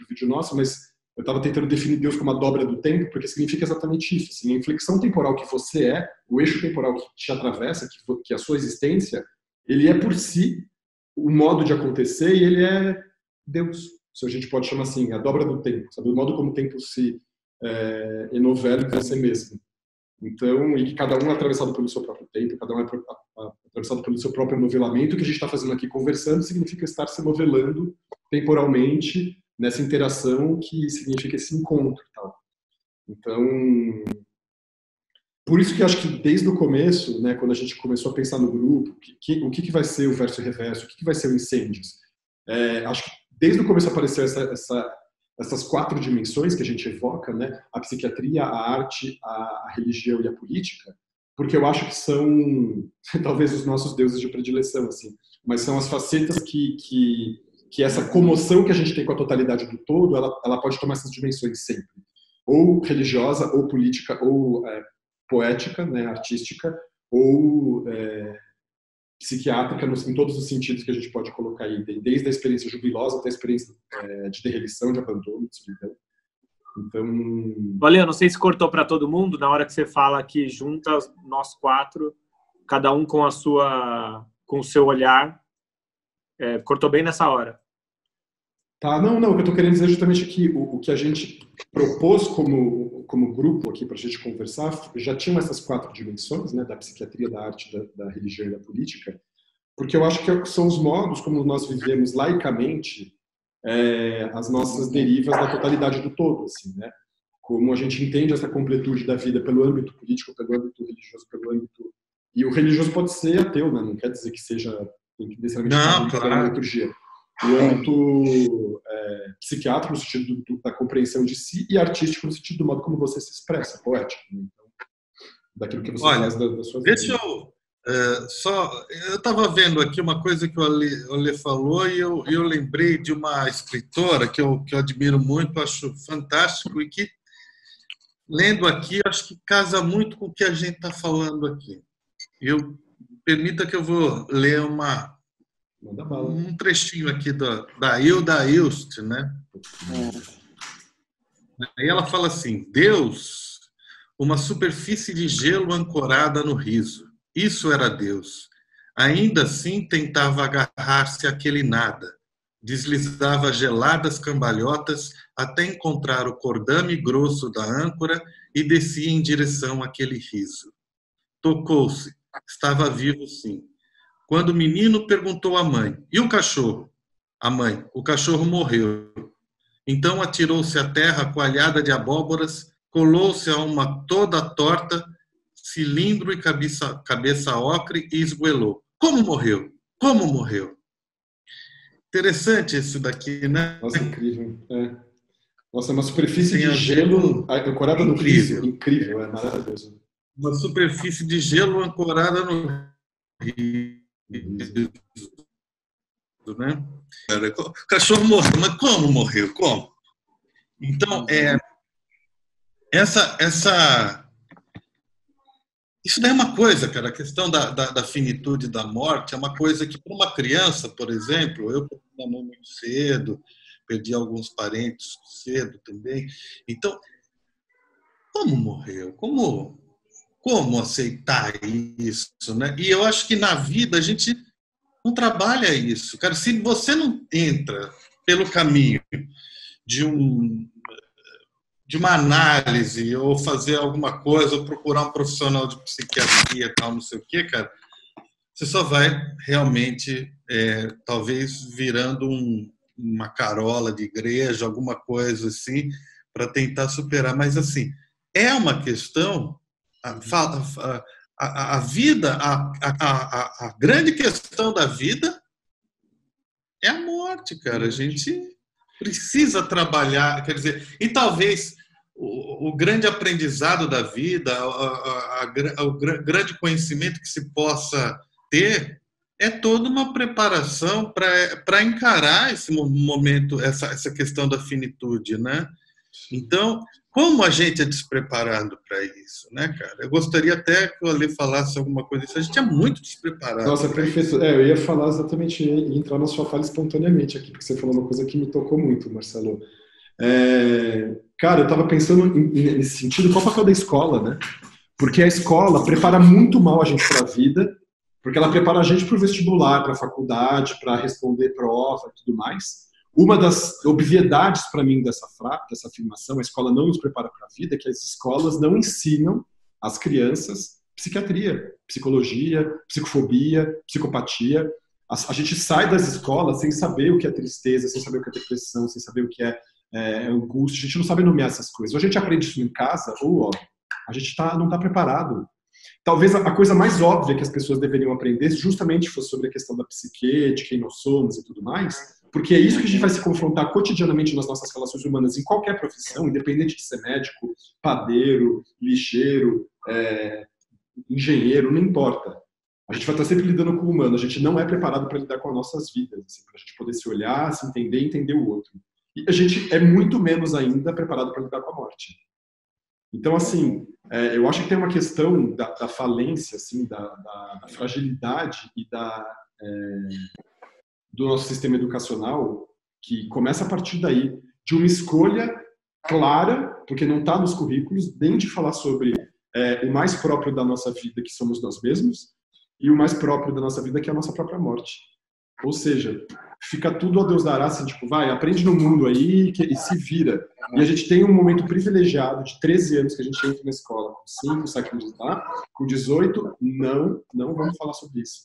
vídeo nosso, mas eu estava tentando definir Deus como a dobra do tempo, porque significa exatamente isso. Assim, a inflexão temporal que você o eixo temporal que te atravessa, que a sua existência, ele é por si o modo de acontecer e ele é Deus. Se a gente pode chamar assim, a dobra do tempo, sabe? O modo como o tempo se enovela em você mesmo. Então, e que cada um é atravessado pelo seu próprio tempo, cada um é atravessado pelo seu próprio novelamento. O que a gente está fazendo aqui conversando significa estar se novelando temporalmente nessa interação que significa esse encontro. Tal. Então, por isso que acho que desde o começo, né, quando a gente começou a pensar no grupo, o que vai ser o verso e reverso, o que vai ser o Incêndios, acho que desde o começo apareceu essas 4 dimensões que a gente evoca, né? A psiquiatria, a arte, a religião e a política, porque eu acho que são talvez os nossos deuses de predileção, assim, mas são as facetas que essa comoção que a gente tem com a totalidade do todo, ela pode tomar essas dimensões sempre, ou religiosa, ou política, ou poética, né? Artística, ou psiquiátrica, em todos os sentidos que a gente pode colocar aí, desde a experiência jubilosa até a experiência de derrelição, de abandono, de solidão. Então... Olha, não sei se cortou para todo mundo, na hora que você fala que junta nós 4, cada um com o seu olhar, cortou bem nessa hora. Tá, não, o que eu estou querendo dizer é justamente que o que a gente propôs como grupo aqui para a gente conversar já tinham essas 4 dimensões, né, da psiquiatria, da arte, da religião e da política, porque eu acho que são os modos como nós vivemos laicamente as nossas derivas da totalidade do todo, assim, né? Como a gente entende essa completude da vida pelo âmbito político, pelo âmbito religioso, pelo âmbito... E o religioso pode ser ateu, né? Não quer dizer que seja necessariamente uma liturgia. O âmbito psiquiátrico, no sentido da compreensão de si, e artístico, no sentido do modo como você se expressa, poético. Né? Então, daquilo que você faz da sua vida. Deixa eu... eu estava vendo aqui uma coisa que o Alê falou e eu lembrei de uma escritora que eu admiro muito, acho fantástico, e que, lendo aqui, acho que casa muito com o que a gente está falando aqui. Permita que eu vou ler um trechinho aqui da Hilda Hilst, né? Aí ela fala assim: Deus, uma superfície de gelo ancorada no riso. Isso era Deus. Ainda assim tentava agarrar-se àquele nada. Deslizava geladas cambalhotas até encontrar o cordame grosso da âncora e descia em direção àquele riso. Tocou-se. Estava vivo, sim. Quando o menino perguntou à mãe: e o cachorro? A mãe: o cachorro morreu. Então atirou-se à terra coalhada de abóboras, colou-se a uma toda torta, cilindro e cabeça ocre e esgoelou. Como morreu? Como morreu? Interessante isso daqui, né? Nossa, incrível. Nossa, é uma superfície de gelo ancorada no riso. Incrível, é maravilhoso. Uma superfície de gelo ancorada no riso. Né? O cachorro morreu, mas como morreu? Como? Então, isso daí é uma coisa, cara, a questão da finitude da morte é uma coisa que, para uma criança, por exemplo, eu perdi minha mãe muito cedo, perdi alguns parentes cedo também. Então, como morreu? Como aceitar isso, né? E eu acho que na vida a gente não trabalha isso, cara. Se você não entra pelo caminho de uma análise ou fazer alguma coisa ou procurar um profissional de psiquiatria, tal, não sei o quê, cara, você só vai realmente, talvez, virando uma carola de igreja, alguma coisa assim, para tentar superar. Mas, assim, é uma questão... A vida, a grande questão da vida é a morte, cara. A gente precisa trabalhar, quer dizer, e talvez o grande aprendizado da vida, o grande conhecimento que se possa ter é toda uma preparação para encarar esse momento, essa questão da finitude, né? Então, como a gente é despreparado para isso, né, cara? Eu gostaria até que o Ale falasse alguma coisa disso. A gente é muito despreparado. Nossa, perfeito. Eu ia falar exatamente e entrar na sua fala espontaneamente aqui, porque você falou uma coisa que me tocou muito, Marcelo. Cara, eu estava pensando nesse sentido, qual é o papel da escola, né? Porque a escola prepara muito mal a gente para a vida, porque ela prepara a gente para o vestibular, para a faculdade, para responder prova e tudo mais. Uma das obviedades para mim dessa afirmação, a escola não nos prepara para a vida, é que as escolas não ensinam às crianças psiquiatria, psicologia, psicofobia, psicopatia. A gente sai das escolas sem saber o que é tristeza, sem saber o que é depressão, sem saber o que é angústia. A gente não sabe nomear essas coisas. Ou a gente aprende isso em casa, ou a gente não está preparado. Talvez a coisa mais óbvia que as pessoas deveriam aprender justamente fosse sobre a questão da psique, de quem nós somos e tudo mais, porque é isso que a gente vai se confrontar cotidianamente nas nossas relações humanas, em qualquer profissão, independente de ser médico, padeiro, lixeiro, engenheiro, não importa. A gente vai estar sempre lidando com o humano, a gente não é preparado para lidar com as nossas vidas, assim, para a gente poder se olhar, se entender e entender o outro. E a gente é muito menos ainda preparado para lidar com a morte. Então, assim, eu acho que tem uma questão da falência, assim, da fragilidade e do nosso sistema educacional, que começa a partir daí, de uma escolha clara, porque não está nos currículos, nem de falar sobre o mais próprio da nossa vida, que somos nós mesmos, e o mais próprio da nossa vida, que é a nossa própria morte. Ou seja, fica tudo a Deus dará, assim, tipo, vai, aprende no mundo aí e se vira. E a gente tem um momento privilegiado de 13 anos que a gente entra na escola, com 5, sacrifícios lá, com 18, não vamos falar sobre isso.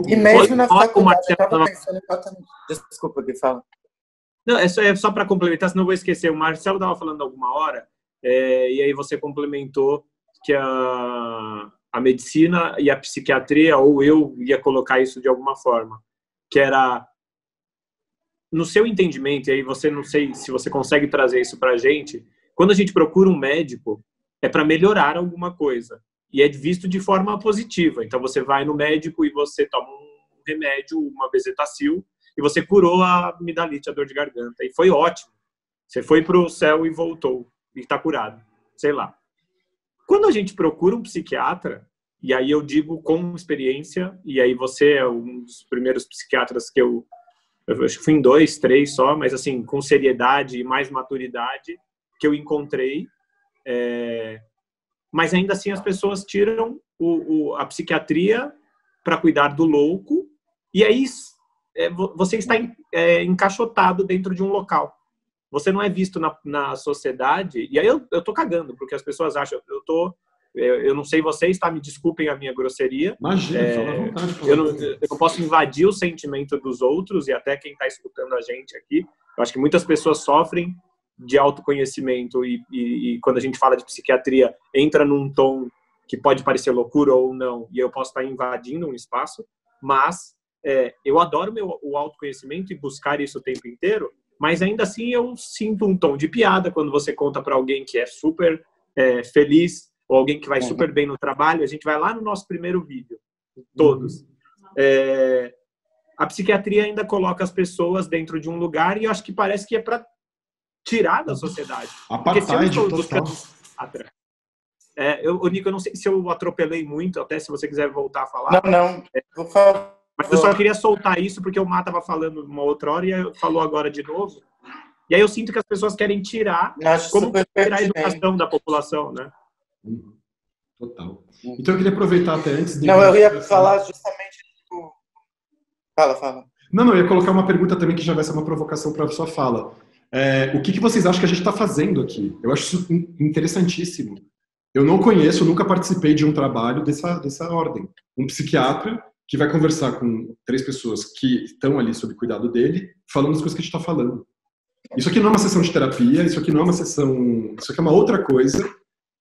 E mesmo na faculdade, eu estava pensando exatamente... Desculpa, que fala. Não, é só para complementar, senão eu vou esquecer. O Marcelo estava falando alguma hora, e aí você complementou que a medicina e a psiquiatria, ou eu ia colocar isso de alguma forma, que era, no seu entendimento, e aí você, não sei se você consegue trazer isso para a gente, quando a gente procura um médico, é para melhorar alguma coisa, e é visto de forma positiva. Então você vai no médico e você toma um remédio, uma bezetacil, e você curou a amidalite, a dor de garganta, e foi ótimo. Você foi para o céu e voltou, e está curado, sei lá. Quando a gente procura um psiquiatra, e aí eu digo com experiência, e aí você é um dos primeiros psiquiatras que eu eu acho que fui em 2, 3 só, mas assim, com seriedade e mais maturidade que eu encontrei. Mas ainda assim as pessoas tiram a psiquiatria para cuidar do louco, e aí você está encaixotado dentro de um local. Você não é visto na sociedade, e aí eu tô cagando, porque as pessoas acham, eu não sei vocês, tá? Me desculpem a minha grosseria. Imagina, fala à vontade. Eu não posso invadir o sentimento dos outros, e até quem está escutando a gente aqui. Eu acho que muitas pessoas sofrem de autoconhecimento e quando a gente fala de psiquiatria, entra num tom que pode parecer loucura ou não, e eu posso estar invadindo um espaço, mas eu adoro o autoconhecimento e buscar isso o tempo inteiro, mas ainda assim eu sinto um tom de piada quando você conta para alguém que é super feliz, ou alguém que vai super bem no trabalho. A gente vai lá no nosso primeiro vídeo, todos. A psiquiatria ainda coloca as pessoas dentro de um lugar, e eu acho que parece que é para tirar da sociedade. Apartheid total. Nico, eu não sei se eu atropelei muito, até se você quiser voltar a falar. Não. Por favor. Mas eu só queria soltar isso porque o Má estava falando uma outra hora e falou agora de novo. E aí eu sinto que as pessoas querem tirar, como tirar a educação da população, né? Total. Então eu queria aproveitar até antes de... Não, eu ia falar justamente... Fala. Não, eu ia colocar uma pergunta também que já vai ser uma provocação para a sua fala. O que vocês acham que a gente está fazendo aqui? Eu acho isso interessantíssimo. Eu não conheço, nunca participei de um trabalho dessa ordem. Um psiquiatra que vai conversar com 3 pessoas que estão ali sob cuidado dele, falando as coisas que a gente está falando. Isso aqui não é uma sessão de terapia, isso aqui não é uma sessão... Isso aqui é uma outra coisa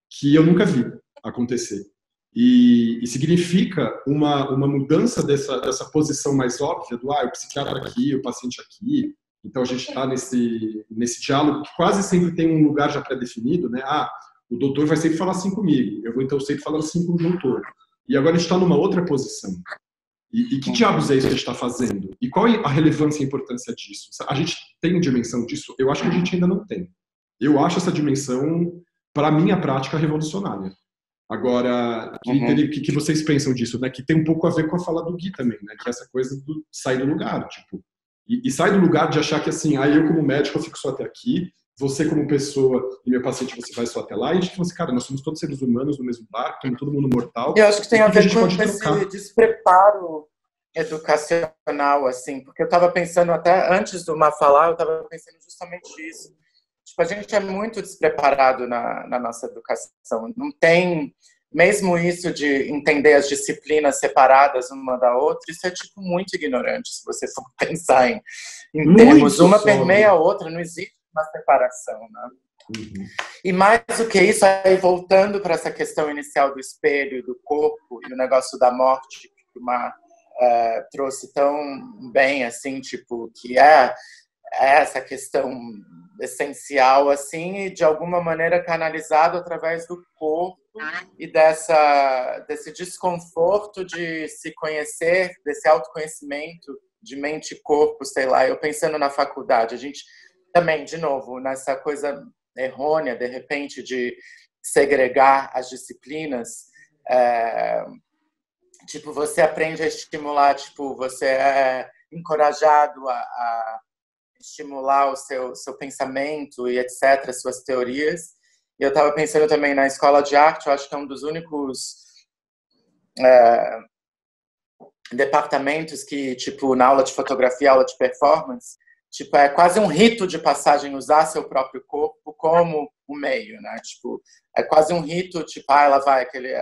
que eu nunca vi acontecer. E significa uma mudança dessa posição mais óbvia do o psiquiatra aqui, o paciente aqui. Então a gente está nesse diálogo que quase sempre tem um lugar já pré-definido, né? O doutor vai sempre falar assim comigo, eu vou então sempre falar assim com o doutor. E agora a gente está numa outra posição. E que diabos é isso que a gente está fazendo? E qual é a relevância e a importância disso? A gente tem dimensão disso? Eu acho que a gente ainda não tem. Eu acho essa dimensão, para a minha prática, revolucionária. Agora, que vocês pensam disso, né? Que tem um pouco a ver com a fala do Gui também, né? Que é essa coisa do sair do lugar, tipo. E sai do lugar de achar que, assim, eu como médico eu fico só até aqui, você como pessoa e meu paciente você vai só até lá, e a gente fala assim, cara, nós somos todos seres humanos no mesmo barco, estamos todo mundo mortal. Eu acho que tem a ver com esse despreparo educacional, assim, porque eu estava pensando até antes do Má falar, eu estava pensando justamente isso. Tipo, a gente é muito despreparado na nossa educação. Não tem, mesmo isso de entender as disciplinas separadas uma da outra, isso é tipo muito ignorante, se você for pensar em termos. Uma permeia a outra, não existe uma separação, né? E mais do que isso, aí voltando para essa questão inicial do espelho, do corpo e o negócio da morte que o Má trouxe tão bem, assim, tipo, que é essa questão essencial, assim, e de alguma maneira canalizado através do corpo e desse desconforto de se conhecer, desse autoconhecimento de mente e corpo, sei lá. Eu pensando na faculdade, a gente também, de novo, nessa coisa errônea, de repente, de segregar as disciplinas, tipo, você aprende a estimular, tipo, você é encorajado a estimular o seu pensamento e etc., suas teorias. E eu estava pensando também na escola de arte, eu acho que é um dos únicos departamentos que, tipo, na aula de fotografia, aula de performance, tipo, é quase um rito de passagem usar seu próprio corpo como um meio, né? Tipo, é quase um rito, tipo, ela vai, aquele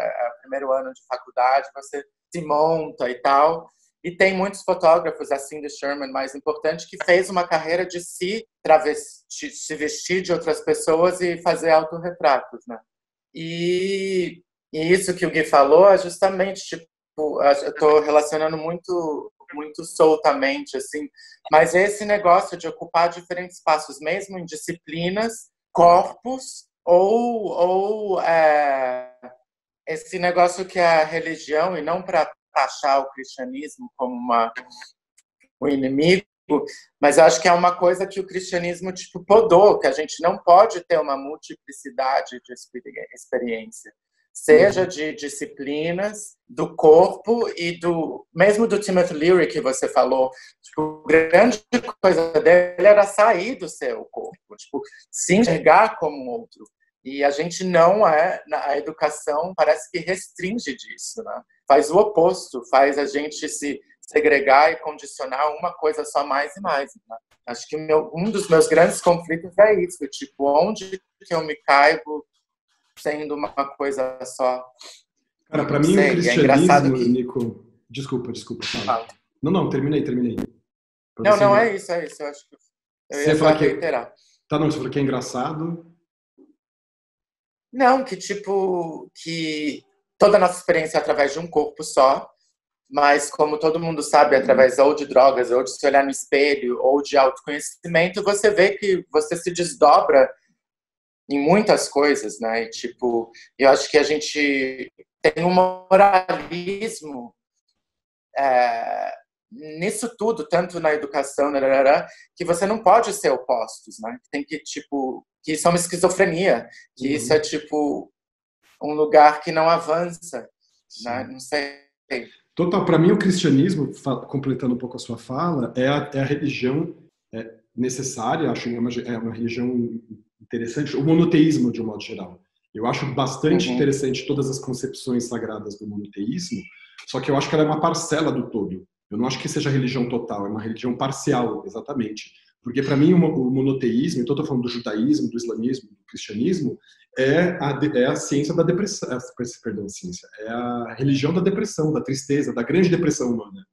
primeiro ano de faculdade, você se monta e tal. E tem muitos fotógrafos, a Cindy Sherman, mais importante, que fez uma carreira de se vestir de outras pessoas e fazer autorretratos, né? E isso que o Gui falou é justamente, tipo, eu estou relacionando muito soltamente, assim, mas esse negócio de ocupar diferentes espaços, mesmo em disciplinas, corpos, ou esse negócio que é a religião, e não para taxar o cristianismo como um inimigo, mas acho que é uma coisa que o cristianismo, tipo, podou, que a gente não pode ter uma multiplicidade de experiência. seja de disciplinas, do corpo e mesmo do Timothy Leary que você falou. Tipo, a grande coisa dele era sair do seu corpo, tipo, se enxergar como um outro. E a gente não a educação parece que restringe disso, né? Faz o oposto, faz a gente se segregar e condicionar uma coisa só mais e mais, né? Acho que um dos meus grandes conflitos é isso, tipo, onde que eu me caibo sendo uma coisa só. Cara, para mim o cristianismo, Nico... Desculpa, fala. Não, terminei. Não, é isso. Eu acho que eu ia só reiterar. Tá, não, você falou que é engraçado. Não, que toda a nossa experiência é através de um corpo só, mas como todo mundo sabe, através ou de drogas, ou de se olhar no espelho, ou de autoconhecimento, você vê que você se desdobra em muitas coisas, né? E, tipo, eu acho que a gente tem um moralismo nisso tudo, tanto na educação, que você não pode ser opostos, né? Tem que, tipo, que isso é uma esquizofrenia, que isso é, tipo, um lugar que não avança, né? Não sei. Total, para mim o cristianismo, completando um pouco a sua fala, é a religião necessária, acho que é uma religião interessante, o monoteísmo de um modo geral. Eu acho bastante interessante todas as concepções sagradas do monoteísmo, só que eu acho que ela é uma parcela do todo. Eu não acho que seja religião total, é uma religião parcial, exatamente. Porque para mim o monoteísmo, então estou falando do judaísmo, do islamismo, do cristianismo, é a ciência da depressão, é a religião da depressão, da tristeza, da grande depressão humana.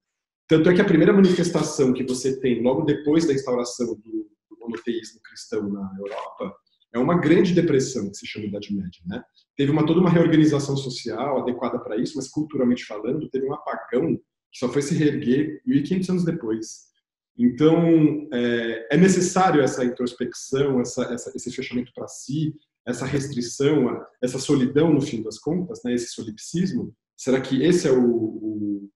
Tanto é que a primeira manifestação que você tem logo depois da instauração do monoteísmo cristão na Europa é uma grande depressão, que se chama Idade Média, né? Teve toda uma reorganização social adequada para isso, mas culturalmente falando, teve um apagão que só foi se reerguer 1.500 anos depois. Então, é necessário essa introspecção, esse fechamento para si, essa restrição, essa solidão, no fim das contas, né? Esse solipsismo. Será que esse é o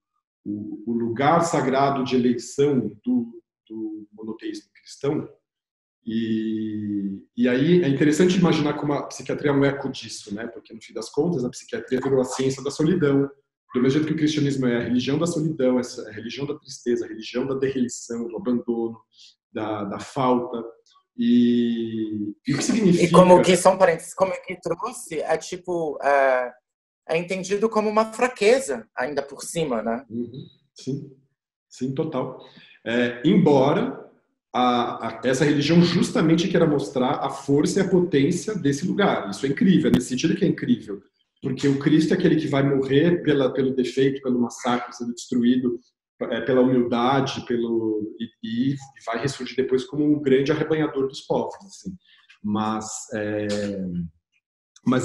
lugar sagrado de eleição do monoteísmo cristão? E aí é interessante imaginar como a psiquiatria é um eco disso, né? Porque, no fim das contas, a psiquiatria virou a ciência da solidão. Do mesmo jeito que o cristianismo é a religião da solidão, a religião da tristeza, a religião da derrelição, do abandono, da falta. E o que significa... E como que, são parênteses, como que trouxe, é entendido como uma fraqueza, ainda por cima, né? Sim, total. Embora essa religião justamente queira mostrar a força e a potência desse lugar. Isso é incrível, nesse sentido que é incrível. Porque o Cristo é aquele que vai morrer pelo defeito, pelo massacre, sendo destruído, pela humildade, e vai ressurgir depois como um grande arrebanhador dos povos. Assim. Mas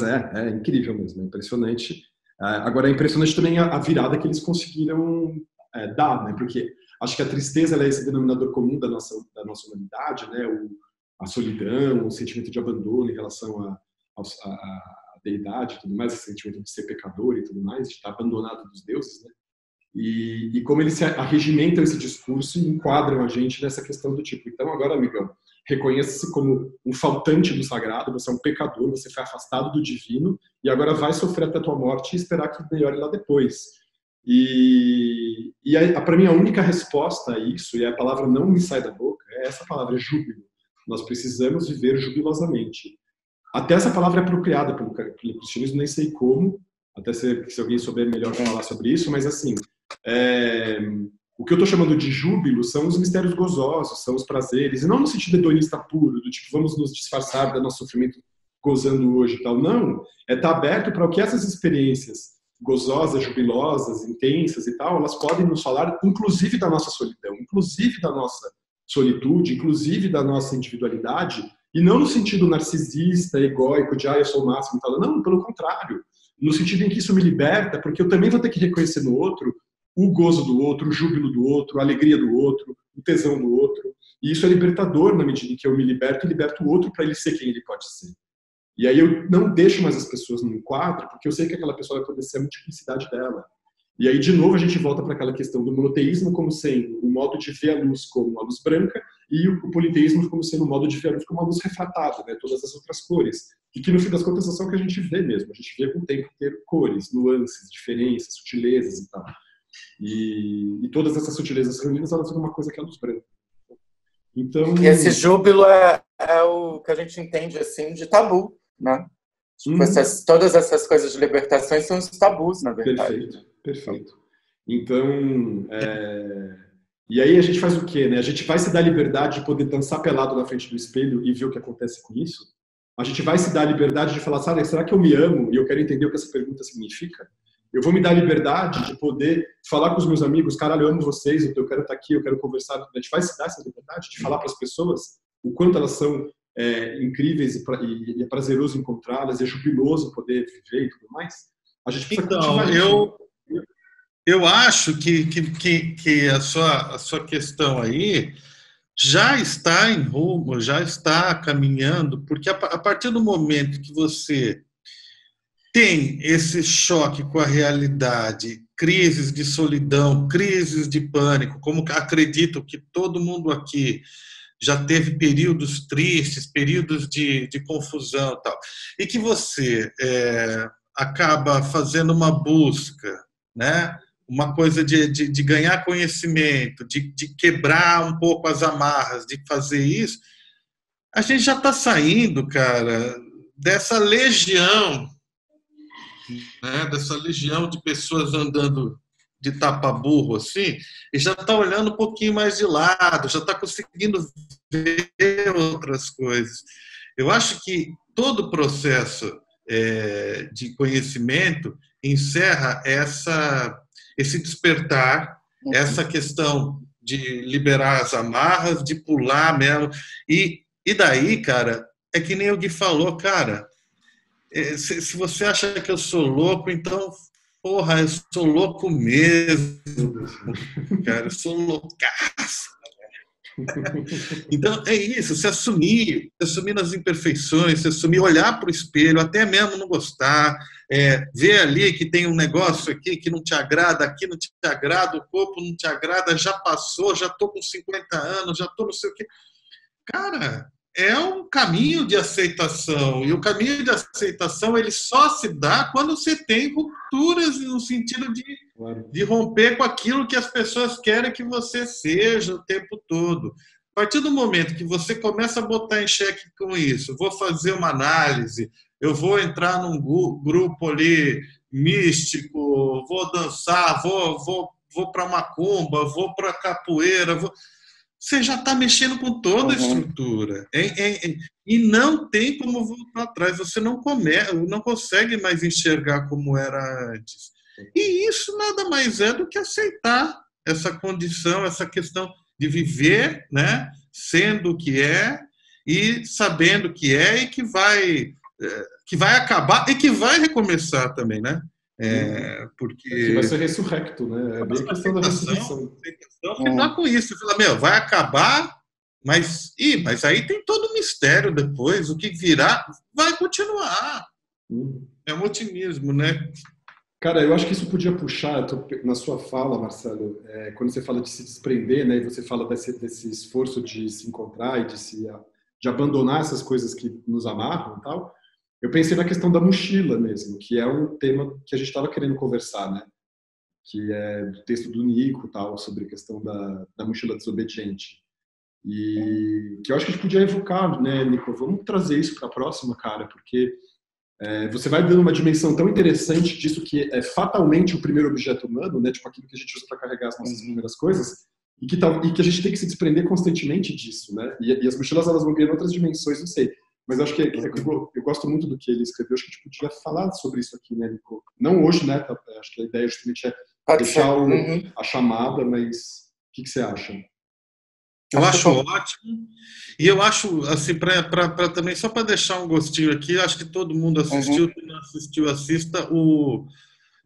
é incrível mesmo, é impressionante. Agora, é impressionante também a virada que eles conseguiram dar, né? Porque acho que a tristeza é esse denominador comum da nossa humanidade, né? A solidão, o sentimento de abandono em relação à deidade e tudo mais, esse sentimento de ser pecador e tudo mais, de estar abandonado dos deuses, né? E como eles arregimentam esse discurso e enquadram a gente nessa questão do tipo, então agora, amigão, reconheça-se como um faltante do sagrado, você é um pecador, você foi afastado do divino e agora vai sofrer até a tua morte e esperar que melhore lá depois. E para mim a única resposta a isso, e a palavra não me sai da boca, é essa palavra, júbilo. Nós precisamos viver jubilosamente. Até essa palavra é apropriada pelo cristianismo, nem sei como, até se alguém souber melhor falar sobre isso, mas assim, o que eu estou chamando de júbilo são os mistérios gozosos, são os prazeres, e não no sentido hedonista puro, do tipo, vamos nos disfarçar do nosso sofrimento gozando hoje e tal. Não, estar aberto para o que essas experiências gozosas, jubilosas, intensas e tal, elas podem nos falar, inclusive da nossa solidão, inclusive da nossa solitude, inclusive da nossa individualidade, e não no sentido narcisista, egóico, de eu sou o máximo e tal. Não, pelo contrário. No sentido em que isso me liberta, porque eu também vou ter que reconhecer no outro o gozo do outro, o júbilo do outro, a alegria do outro, o tesão do outro. E isso é libertador na medida em que eu me liberto e liberto o outro para ele ser quem ele pode ser. E aí eu não deixo mais as pessoas num quadro, porque eu sei que aquela pessoa vai poder ser a multiplicidade dela. E aí, de novo, a gente volta para aquela questão do monoteísmo como sendo o modo de ver a luz como a luz branca e o politeísmo como sendo o modo de ver a luz como a luz refratada, né? Todas as outras cores, e que no fim das contas são o que a gente vê mesmo. A gente vê com o tempo inteiro cores, nuances, diferenças, sutilezas e tal. E todas essas sutilezas reunidas, elas são uma coisa que é a luz branca. Então, e esse júbilo é o que a gente entende assim de tabu, né? Tipo, todas essas coisas de libertações são os tabus, na verdade. Perfeito. Então, e aí a gente faz o quê, né? A gente vai se dar a liberdade de poder dançar pelado na frente do espelho e ver o que acontece com isso? A gente vai se dar a liberdade de falar, sabe, será que eu me amo e eu quero entender o que essa pergunta significa? Eu vou me dar a liberdade de poder falar com os meus amigos, caralho, eu amo vocês, eu quero estar aqui, eu quero conversar. A gente vai se dar essa liberdade de falar para as pessoas o quanto elas são incríveis e é prazeroso encontrá-las, é jubiloso poder viver e tudo mais. A gente precisa então, eu acho que a sua questão aí já está em rumo, já está caminhando, porque a partir do momento que você tem esse choque com a realidade, crises de solidão, crises de pânico, como acredito que todo mundo aqui já teve períodos tristes, períodos de confusão e tal, e que você acaba fazendo uma busca, né? Uma coisa de ganhar conhecimento, de quebrar um pouco as amarras, de fazer isso, a gente já está saindo, cara, dessa legião, né, dessa legião de pessoas andando de tapa-burro assim, e já está olhando um pouquinho mais de lado, já está conseguindo ver outras coisas. Eu acho que todo o processo de conhecimento encerra esse despertar, essa questão de liberar as amarras, de pular mesmo. E daí, cara, é que nem o Gui falou, cara, se você acha que eu sou louco, então, porra, eu sou louco mesmo, cara, eu sou loucaço. Então, é isso, se assumir nas imperfeições, se assumir, olhar para o espelho, até mesmo não gostar, ver ali que tem um negócio aqui que não te agrada, aqui não te agrada, o corpo não te agrada, já passou, já estou com 50 anos, já estou não sei o quê. Cara, é um caminho de aceitação, e o caminho de aceitação ele só se dá quando você tem rupturas no sentido de romper com aquilo que as pessoas querem que você seja o tempo todo. A partir do momento que você começa a botar em xeque com isso, vou fazer uma análise, eu vou entrar num grupo ali místico, vou dançar, vou para macumba, vou para capoeira, você já está mexendo com toda a estrutura. E não tem como voltar atrás. Você não consegue mais enxergar como era antes. E isso nada mais é do que aceitar essa condição, essa questão de viver, né, sendo o que é e sabendo o que é e que vai acabar e que vai recomeçar também, né? Porque que vai ser ressurrecto, né? É bem a questão da ressurreição. Dá com isso, você fala, vai acabar, mas aí tem todo o mistério depois, o que virá vai continuar. É um otimismo, né? Cara, eu acho que isso podia puxar, na sua fala, Marcelo, quando você fala de se desprender, né, e você fala desse esforço de se encontrar e de abandonar essas coisas que nos amarram e tal, eu pensei na questão da mochila mesmo, que é um tema que a gente estava querendo conversar, né? Que é do texto do Nico, tal, sobre a questão da mochila desobediente. E que eu acho que a gente podia evocar, né, Nico? Vamos trazer isso para a próxima, cara, porque você vai dando uma dimensão tão interessante disso que é fatalmente o primeiro objeto humano, né? Tipo aquilo que a gente usa para carregar as nossas primeiras coisas, e que a gente tem que se desprender constantemente disso, né? E as mochilas, elas vão ganhando outras dimensões, não sei. Mas eu acho que eu gosto muito do que ele escreveu. Acho que a gente podia falar sobre isso aqui, né, Nico? Não hoje, né? Acho que a ideia justamente é deixar a chamada, mas o que você acha? Eu acho ótimo. E eu acho, assim, para também, só para deixar um gostinho aqui, acho que todo mundo assistiu, se não assistiu, assista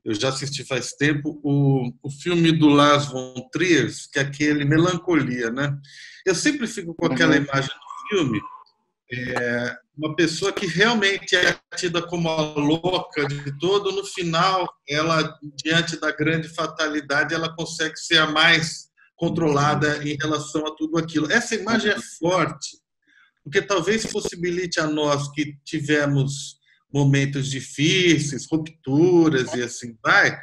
eu já assisti faz tempo, o filme do Lars von Trier, que é aquele Melancolia, né? Eu sempre fico com aquela imagem do filme, uma pessoa que realmente é tida como a louca de todo, no final, ela, diante da grande fatalidade, ela consegue ser a mais controlada em relação a tudo aquilo. Essa imagem é forte, porque talvez possibilite a nós que tivemos momentos difíceis, rupturas e assim vai,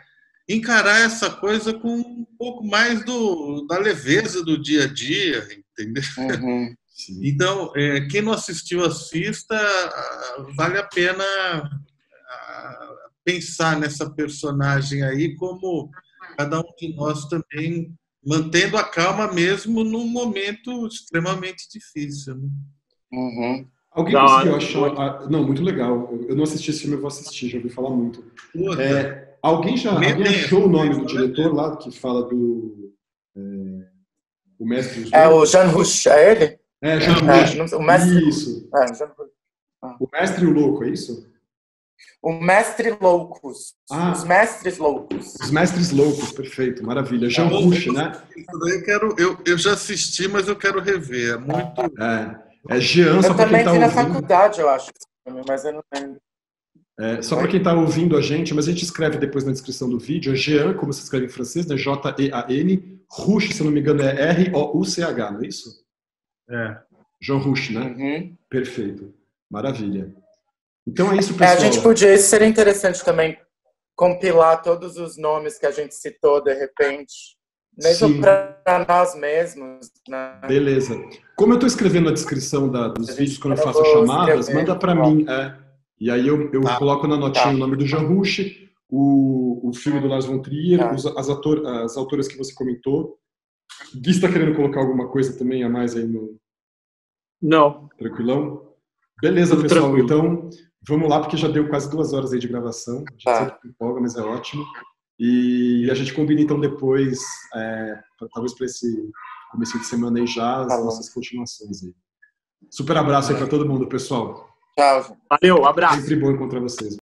encarar essa coisa com um pouco mais da leveza do dia a dia, entendeu? Uhum. Então, quem não assistiu, assista. Vale a pena pensar nessa personagem aí, como cada um de nós também mantendo a calma mesmo num momento extremamente difícil. Né? Uhum. Alguém conseguiu achar... Não, muito legal. Eu não assisti esse filme, eu vou assistir, já ouvi falar muito. Alguém achou o nome do diretor lá, que fala do... o Mestre dos Loucos? O Jean Rouch, é ele? Jean Rouch. O mestre... Isso. O Mestre e o Louco, é isso? O Mestre Loucos. Os Mestres Loucos. Os Mestres Loucos, perfeito, maravilha. Jean Rouch, né? Eu já assisti, mas eu quero rever. É muito... Jean, só para quem está ouvindo. Eu também vi na faculdade, eu acho, mas eu não lembro. Só para quem está ouvindo a gente, mas a gente escreve depois na descrição do vídeo, é Jean, como se escreve em francês, né? J-E-A-N, Rouch, se não me engano, é R-O-U-C-H, não é isso? Jean Rouch, né? Uhum. Perfeito, maravilha. Então é isso, pessoal. A gente podia, isso seria interessante também, compilar todos os nomes que a gente citou de repente, mesmo para nós mesmos. Né? Beleza. Como eu estou escrevendo a descrição dos vídeos quando eu faço chamadas, manda para mim. E aí eu coloco na notinha o nome do Jean Rouch, o filme do Lars von Trier, as autoras que você comentou. Gui está querendo colocar alguma coisa também a mais aí no... Não. Tranquilão? Beleza, pessoal. Tranquilo. Então, vamos lá, porque já deu quase 2 horas aí de gravação. A gente sempre empolga, mas é ótimo. E a gente combina, então, depois, talvez para esse começo de semana aí já, as nossas continuações aí. Super abraço aí para todo mundo, pessoal. Tchau. Valeu, abraço. Sempre bom encontrar vocês.